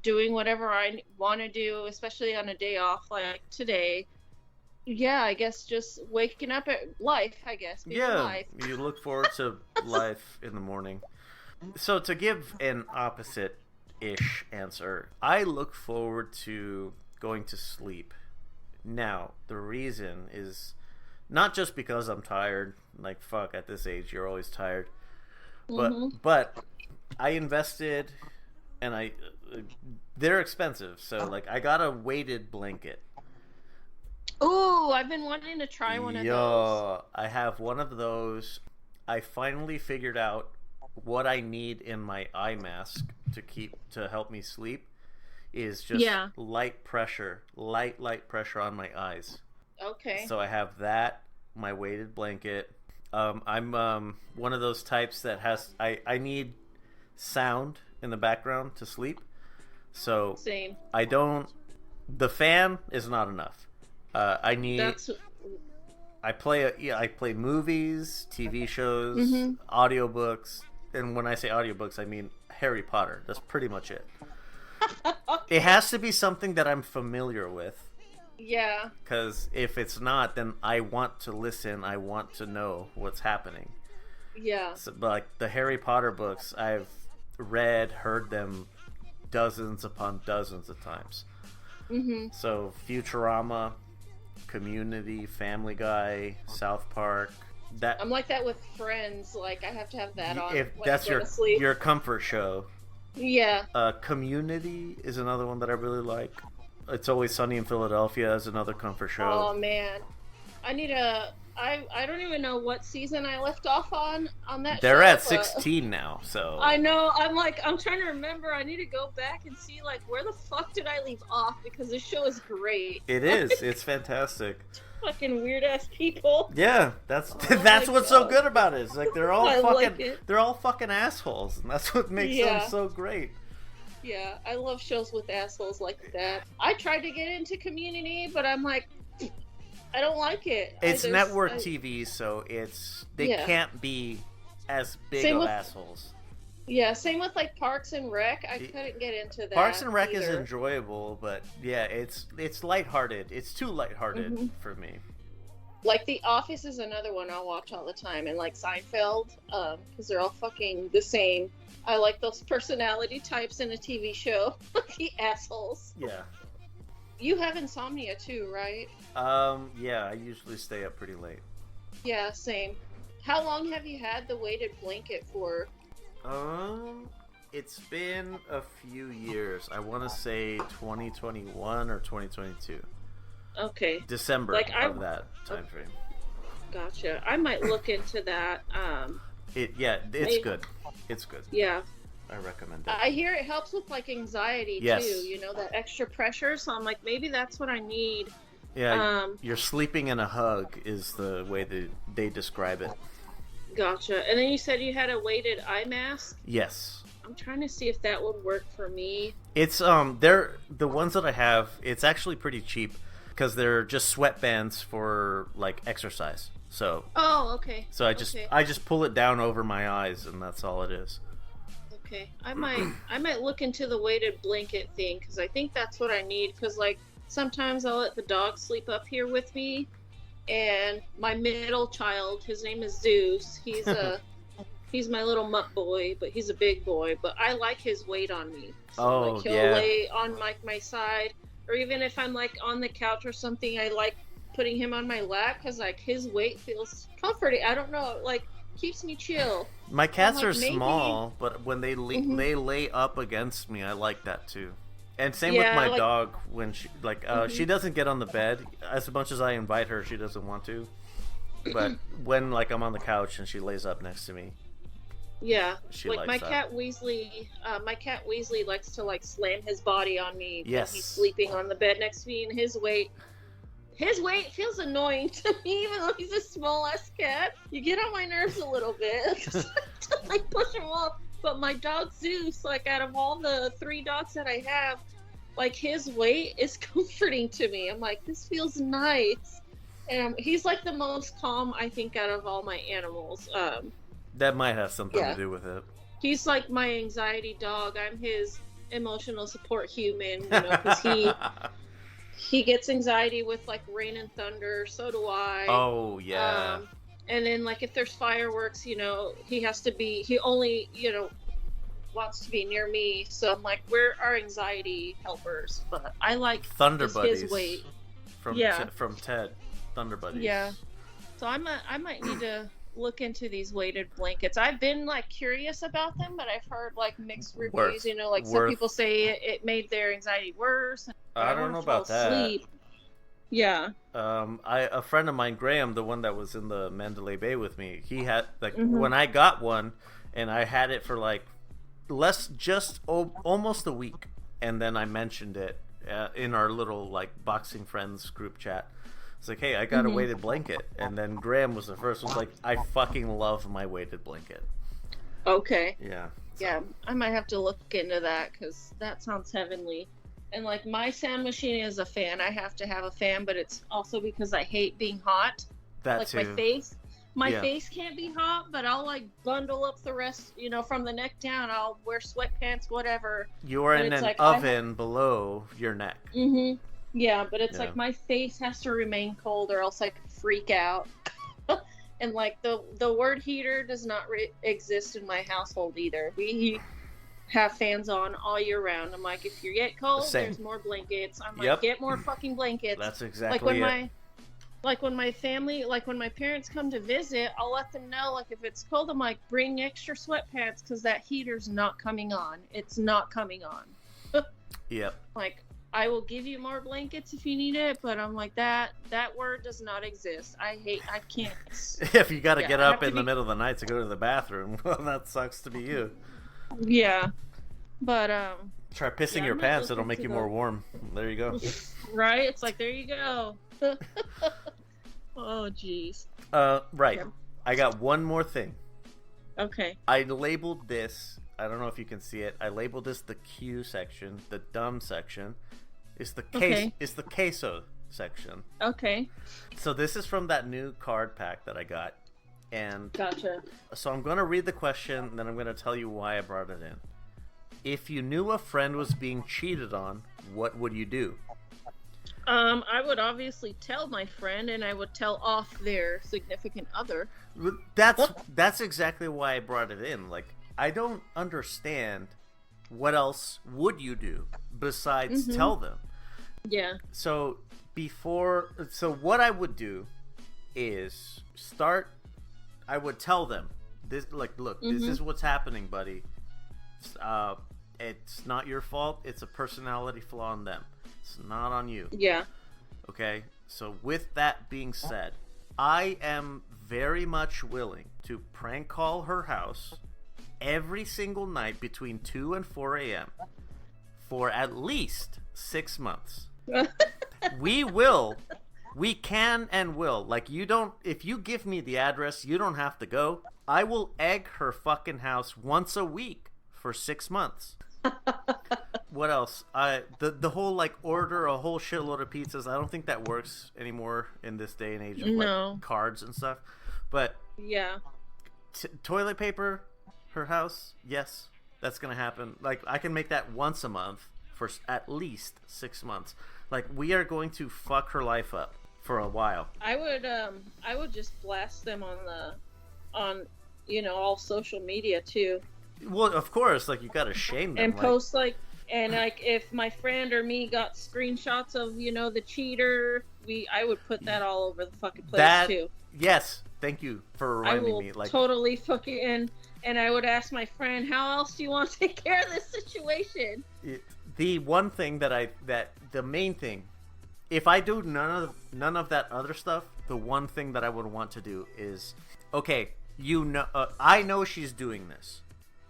doing whatever I want to do, especially on a day off like today. Yeah, I guess just waking up at life, I guess, being Yeah, alive. you look forward to life in the morning. So to give an opposite-ish answer, I look forward to going to sleep. Now, the reason is not just because I'm tired. Like, fuck, at this age, you're always tired. But I invested, and they're expensive. So, like, I got a weighted blanket. Ooh, I've been wanting to try one of those. I have one of those. I finally figured out what I need in my eye mask to help me sleep is just light pressure on my eyes. Okay. So I have that, my weighted blanket. I'm one of those types that I need sound in the background to sleep. So Same. The fan is not enough. I play movies, TV shows, audiobooks, and when I say audiobooks, I mean Harry Potter. That's pretty much it. It has to be something that I'm familiar with. Yeah. Because if it's not, then I want to listen. I want to know what's happening. Yeah. So, but like the Harry Potter books, I've heard them dozens upon dozens of times. So Futurama, Community, Family Guy, South Park. I'm like that with Friends. Like I have to have that on. If when that's I go to sleep. your comfort show. Yeah. Community is another one that I really like. It's Always Sunny in Philadelphia is another comfort show. Oh man, I don't even know what season I left off on that show. They're at 16 now, so I know. I'm trying to remember. I need to go back and see like where the fuck did I leave off because this show is great. It is. It's fantastic. Fucking weird ass people. Yeah, that's what's so good about it. It's like they're all fucking assholes, and that's what makes them so great. Yeah, I love shows with assholes like that. I tried to get into Community, but I'm like, I don't like it. It's network TV, so they can't be as big of assholes. Yeah, same with like Parks and Rec. I couldn't get into that. Parks and Rec is enjoyable, but yeah, it's lighthearted. It's too lighthearted for me. Like The Office is another one I'll watch all the time, and like Seinfeld, because they're all fucking the same. I like those personality types in a TV show. The assholes. Yeah. You have insomnia too, right? Yeah, I usually stay up pretty late. Yeah, same. How long have you had the weighted blanket for? It's been a few years. I want to say 2021 or 2022. Okay. December of that time frame. Gotcha. I might look into that. It's good. It's good. Yeah. I recommend it. I hear it helps with like anxiety too, that extra pressure. So I'm like, maybe that's what I need. Yeah, you're sleeping in a hug is the way that they describe it. Gotcha. And then you said you had a weighted eye mask? Yes. I'm trying to see if that would work for me. It's they're the ones that I have, it's actually pretty cheap because they're just sweatbands for like exercise. So okay. So I just pull it down over my eyes and that's all it is. Okay. I might look into the weighted blanket thing because I think that's what I need because like sometimes I'll let the dog sleep up here with me and my middle child, his name is Zeus. He's my little mutt boy, but he's a big boy, but I like his weight on me. So he'll lay on my side or even if I'm like on the couch or something, I like putting him on my lap because like his weight feels comforting. I don't know, like keeps me chill. My cats are small, but when they lay up against me, I like that too. And same with my dog when she she doesn't get on the bed as much as I invite her. She doesn't want to, but when like I'm on the couch and she lays up next to me. Yeah, she like likes my that. cat Weasley. My cat Weasley likes to like slam his body on me. Yes. When he's sleeping on the bed next to me, and his weight his weight feels annoying to me, even though he's a small ass cat. You get on my nerves a little bit because I like push him off. But my dog Zeus, like out of all the 3 dogs that I have, like his weight is comforting to me. I'm like, this feels nice. And he's like the most calm, I think, out of all my animals. That might have something to do with it. He's like my anxiety dog. I'm his emotional support human, you know, because he gets anxiety with like rain and thunder. So do I. Oh yeah. And then like if there's fireworks, you know, he only, you know, wants to be near me. So I'm like, we're our anxiety helpers. But I like Thunder Buddies. His weight. From Ted. Thunder Buddies. Yeah. So I might need to look into these weighted blankets. I've been like curious about them, but I've heard like mixed reviews. You know, like some people say it made their anxiety worse. I don't know about that. Yeah. A friend of mine, Graham, the one that was in the Mandalay Bay with me, he had like when I got one, and I had it for like almost a week, and then I mentioned it in our little like boxing friends group chat. It's like, hey, I got a weighted blanket, and then Graham was the first one. Was like, I fucking love my weighted blanket. Okay. Yeah. So. Yeah, I might have to look into that because that sounds heavenly. And like my sound machine is a fan. I have to have a fan, but it's also because I hate being hot. That like too. My face can't be hot, but I'll like bundle up the rest, you know, from the neck down. I'll wear sweatpants, whatever. You're in an oven below your neck. Yeah, but it's like my face has to remain cold or else I could freak out. And like the word heater does not exist in my household either. We have fans on all year round. I'm like, if you get cold, there's more blankets. I'm like, get more fucking blankets. That's exactly like when my family, like when my parents come to visit, I'll let them know, like if it's cold, I'm like, bring extra sweatpants because that heater's not coming on. It's not coming on. Yep. Like, I will give you more blankets if you need it, but I'm like, that word does not exist. I can't. If you got to get up in the middle of the night to go to the bathroom, well, that sucks to be you. Yeah, but try pissing your pants; it'll make you more warm. There you go. Right? It's like, there you go. Oh, jeez. Right. Yeah. I got one more thing. Okay. I labeled this. I don't know if you can see it. I labeled this the Q section, the dumb section. It's the It's the queso section. Okay. So this is from that new card pack that I got. And gotcha. So I'm going to read the question, and then I'm going to tell you why I brought it in. If you knew a friend was being cheated on, what would you do? I would obviously tell my friend, and I would tell off their significant other. That's exactly why I brought it in. Like, I don't understand what else would you do besides tell them. Yeah. So what I would do is I would tell them this, like, look, this is what's happening, buddy. It's not your fault. It's a personality flaw in them. It's not on you. Yeah. Okay. So with that being said, I am very much willing to prank call her house every single night between 2 and 4 a.m. for at least 6 months. We can and will. Like, if you give me the address, you don't have to go. I will egg her fucking house once a week for 6 months. What else? The whole, like, order a whole shitload of pizzas, I don't think that works anymore in this day and age of like cards and stuff. But yeah, toilet paper, her house, yes, that's gonna happen. Like, I can make that once a month for at least 6 months. Like, we are going to fuck her life up for a while. I would just blast them on all social media too. Well, of course, like, you gotta shame them and post and if my friend or me got screenshots of the cheater, I would put that all over the fucking place too. Yes, thank you for reminding me. Like, totally fucking and I would ask my friend, how else do you want to take care of this situation? The one thing the main thing, if I do none of that other stuff, the one thing that I would want to do is, okay, I know she's doing this.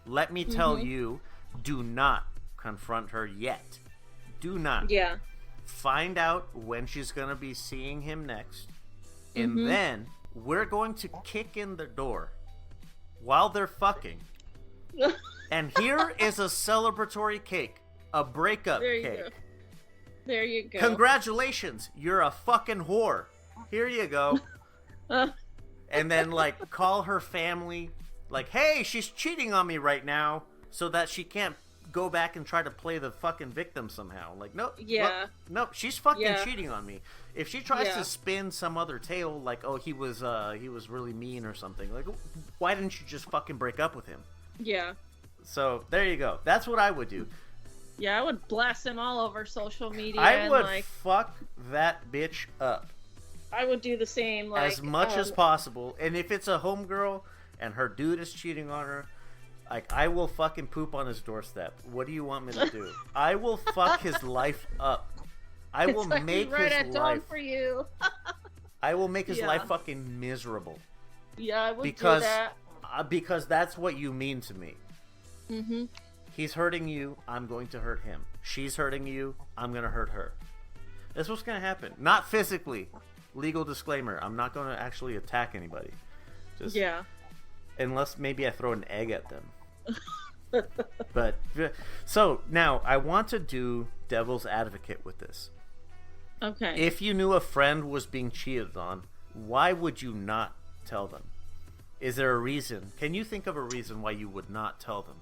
Let me tell you, do not confront her yet. Do not. Yeah. find out when she's gonna be seeing him next, and then we're going to kick in the door while they're fucking. And here is a celebratory cake, a breakup cake. Go. There you go. Congratulations, you're a fucking whore. Here you go. And then, like, call her family, like, hey, she's cheating on me right now, so that she can't go back and try to play the fucking victim somehow. Like, no, no, she's fucking cheating on me. If she tries to spin some other tale, like, oh, he was really mean or something, like, why didn't you just fucking break up with him? Yeah. So there you go. That's what I would do. Yeah, I would blast him all over social media. I would fuck that bitch up. I would do the same, like, as much as possible. And if it's a homegirl and her dude is cheating on her, like, I will fucking poop on his doorstep. What do you want me to do? I will fuck his life up. I will make right his at dawn life for you. I will make his life fucking miserable. Yeah, I would do that. Because that's what you mean to me. Mm-hmm. He's hurting you, I'm going to hurt him. She's hurting you, I'm going to hurt her. That's what's going to happen. Not physically. Legal disclaimer, I'm not going to actually attack anybody. Just, unless maybe I throw an egg at them. But, so, now, I want to do devil's advocate with this. Okay. If you knew a friend was being cheated on, why would you not tell them? Is there a reason? Can you think of a reason why you would not tell them?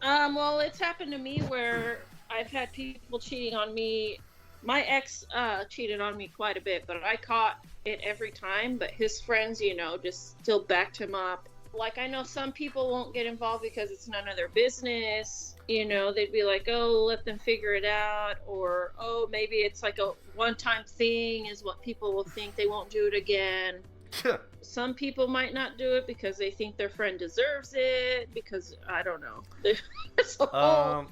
Well, it's happened to me where I've had people cheating on me. My ex cheated on me quite a bit, but I caught it every time. But his friends, just still backed him up. Like, I know some people won't get involved because it's none of their business. They'd be like, oh, let them figure it out. Or, oh, maybe it's like a one-time thing is what people will think. They won't do it again. Some people might not do it because they think their friend deserves it, because I don't know. There's a whole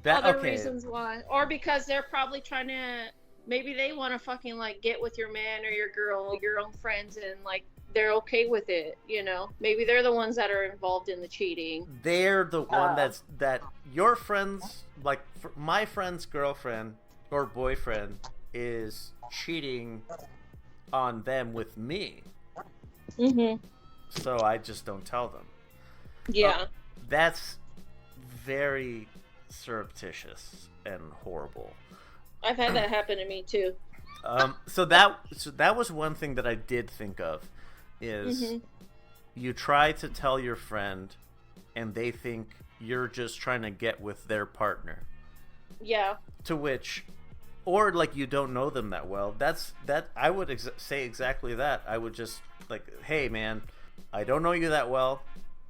other reasons why. Or because they're probably trying to, maybe they want to fucking, like, get with your man or your girl, your own friends, and, like, they're okay with it, Maybe they're the ones that are involved in the cheating. They're the one that your friends, like, my friend's girlfriend or boyfriend is cheating on them with me. Mm-hmm. So I just don't tell them. Yeah. That's very surreptitious and horrible. I've had that happen to me too. So that was one thing that I did think of, is you try to tell your friend and they think you're just trying to get with their partner. Yeah. To which, or like, you don't know them that well. That I would say exactly that. I would just, like, hey man, I don't know you that well.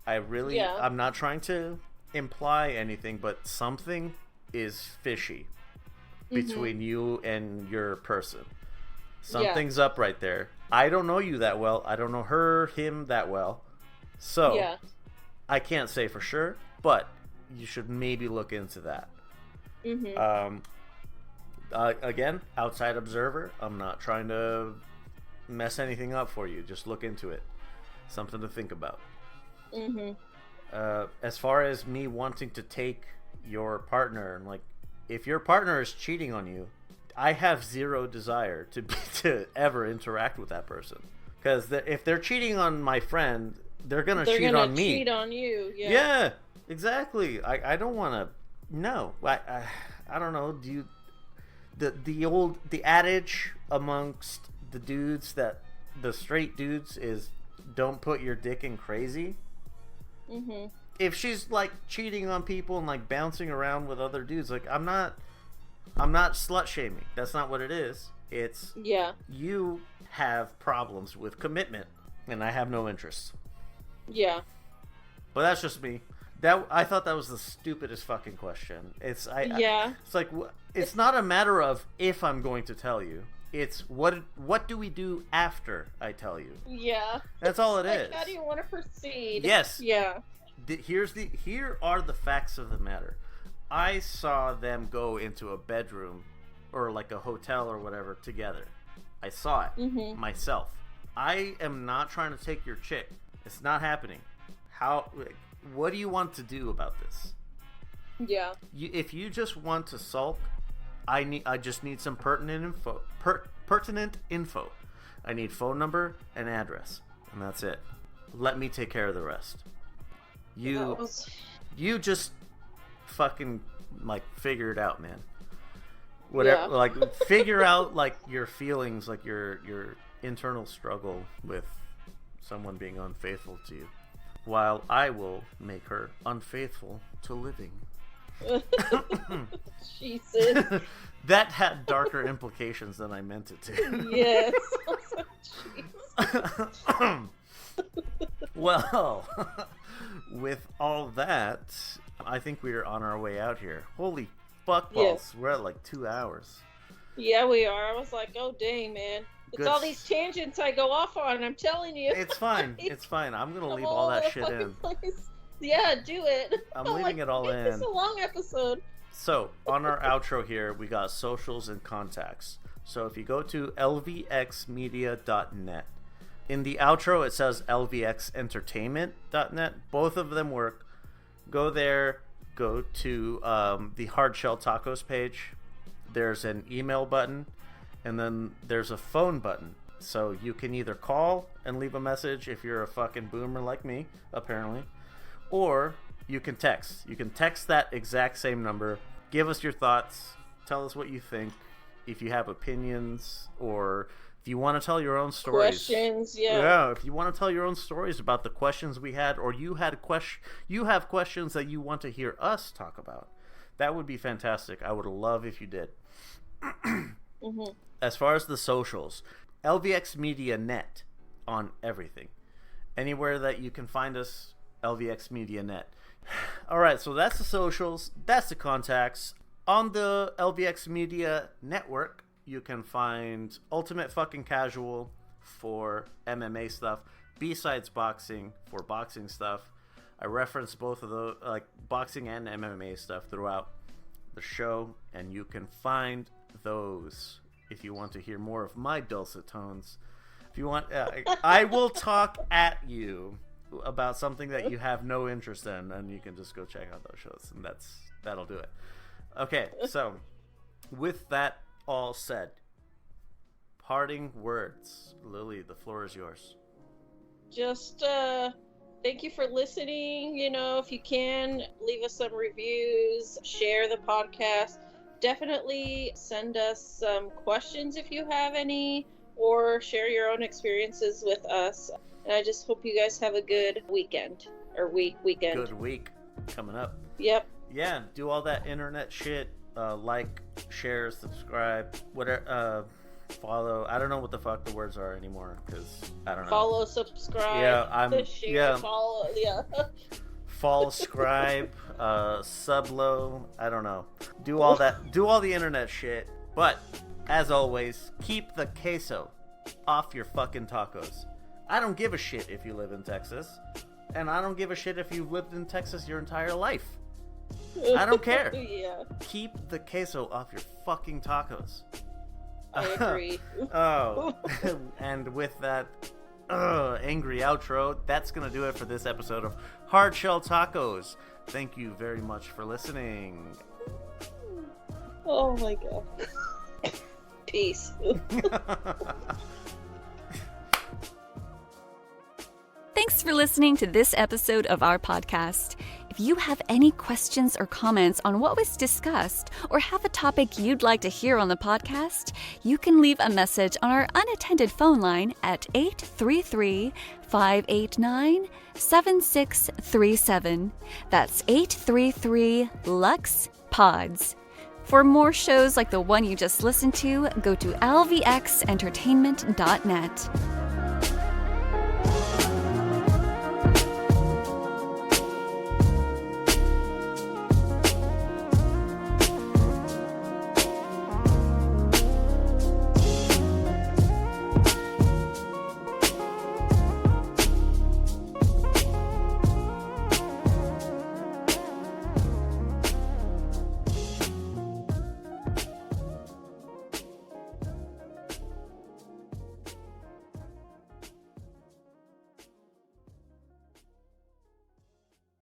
I'm not trying to imply anything, but something is fishy between you and your person. Something's up right there. I don't know you that well. I don't know him that well. So I can't say for sure, but you should maybe look into that. Again, outside observer. I'm not trying to mess anything up for you. Just look into it. Something to think about. As far as me wanting to take your partner, and, like, if your partner is cheating on you, I have zero desire to ever interact with that person. Because if they're cheating on my friend, they're gonna cheat on me. Cheat on you. Yeah, exactly. I don't want to. No, I don't know. Do you? The adage amongst the dudes, that the straight dudes, is don't put your dick in crazy. If she's, like, cheating on people and, like, bouncing around with other dudes, like, I'm not slut shaming. That's not what it is. It's you have problems with commitment, and I have no interest. Yeah. But that's just me. I thought that was the stupidest fucking question. It's like, it's not a matter of if I'm going to tell you. It's what do we do after I tell you? Yeah. That's all it is. How do you want to proceed? Yes. Yeah. Here are the facts of the matter. I saw them go into a bedroom or, like, a hotel or whatever together. I saw it myself. I am not trying to take your chick. It's not happening. What do you want to do about this? Yeah. If you just want to sulk, I just need some pertinent info. I need phone number and address, and that's it. Let me take care of the rest. You just fucking like figure it out, man. Whatever, like figure out like your feelings, like your internal struggle with someone being unfaithful to you, while I will make her unfaithful to living. Jesus. That had darker implications than I meant it to. Yes. Well, with all that, I think we are on our way out here. Holy fuck balls. Yes. We're at like 2 hours. Yeah, we are. I was like, oh dang, man. It's all these tangents I go off on, I'm telling you. It's fine. It's fine. I'm going to leave all that shit in. Place. Yeah, do it. I'm leaving it all in. It's a long episode. So, on our outro here, we got socials and contacts. So, if you go to lvxmedia.net, in the outro it says lvxentertainment.net. Both of them work. Go there. Go to the Hard Shell Tacos page. There's an email button. And then there's a phone button. So you can either call and leave a message if you're a fucking boomer like me, apparently. Or you can text. You can text that exact same number. Give us your thoughts. Tell us what you think. If you have opinions or if you want to tell your own stories. Questions, yeah. Yeah, if you want to tell your own stories about the questions we had, or you have questions that you want to hear us talk about, that would be fantastic. I would love if you did. Mm-hmm. As far as the socials, LVX Media Net on everything. Anywhere that you can find us, LVX Media Net. All right, so that's the socials. That's the contacts. On the LVX Media Network, you can find Ultimate Fucking Casual for MMA stuff, B-Sides Boxing for boxing stuff. I reference both of those, like boxing and MMA stuff throughout the show, and you can find those if you want to hear more of my dulcet tones. If you want, I will talk at you about something that you have no interest in, and you can just go check out those shows, and that'll do it. Okay, so with that all said, parting words. Lily, the floor is yours. Just thank you for listening. You know, if you can, leave us some reviews, share the podcast. Definitely send us some questions if you have any, or share your own experiences with us. And I just hope you guys have a good weekend. Weekend. Good week coming up. Yep. Yeah, do all that internet shit. Like, share, subscribe, whatever. Follow. I don't know what the fuck the words are anymore, because I don't know. Follow, subscribe. Yeah, follow. Yeah. Follow, subscribe, sublo. I don't know. Do all that. Do all the internet shit. But as always, keep the queso off your fucking tacos. I don't give a shit if you live in Texas, and I don't give a shit if you've lived in Texas your entire life. I don't care. Yeah. Keep the queso off your fucking tacos. I agree. Oh, and with that angry outro, that's gonna do it for this episode of Hard Shell Tacos. Thank you very much for listening. Oh my god. Peace. Thanks for listening to this episode of our podcast. If you have any questions or comments on what was discussed, or have a topic you'd like to hear on the podcast, you can leave a message on our unattended phone line at 833-589-7637. That's 833-LUX-PODS. For more shows like the one you just listened to, go to lvxentertainment.net.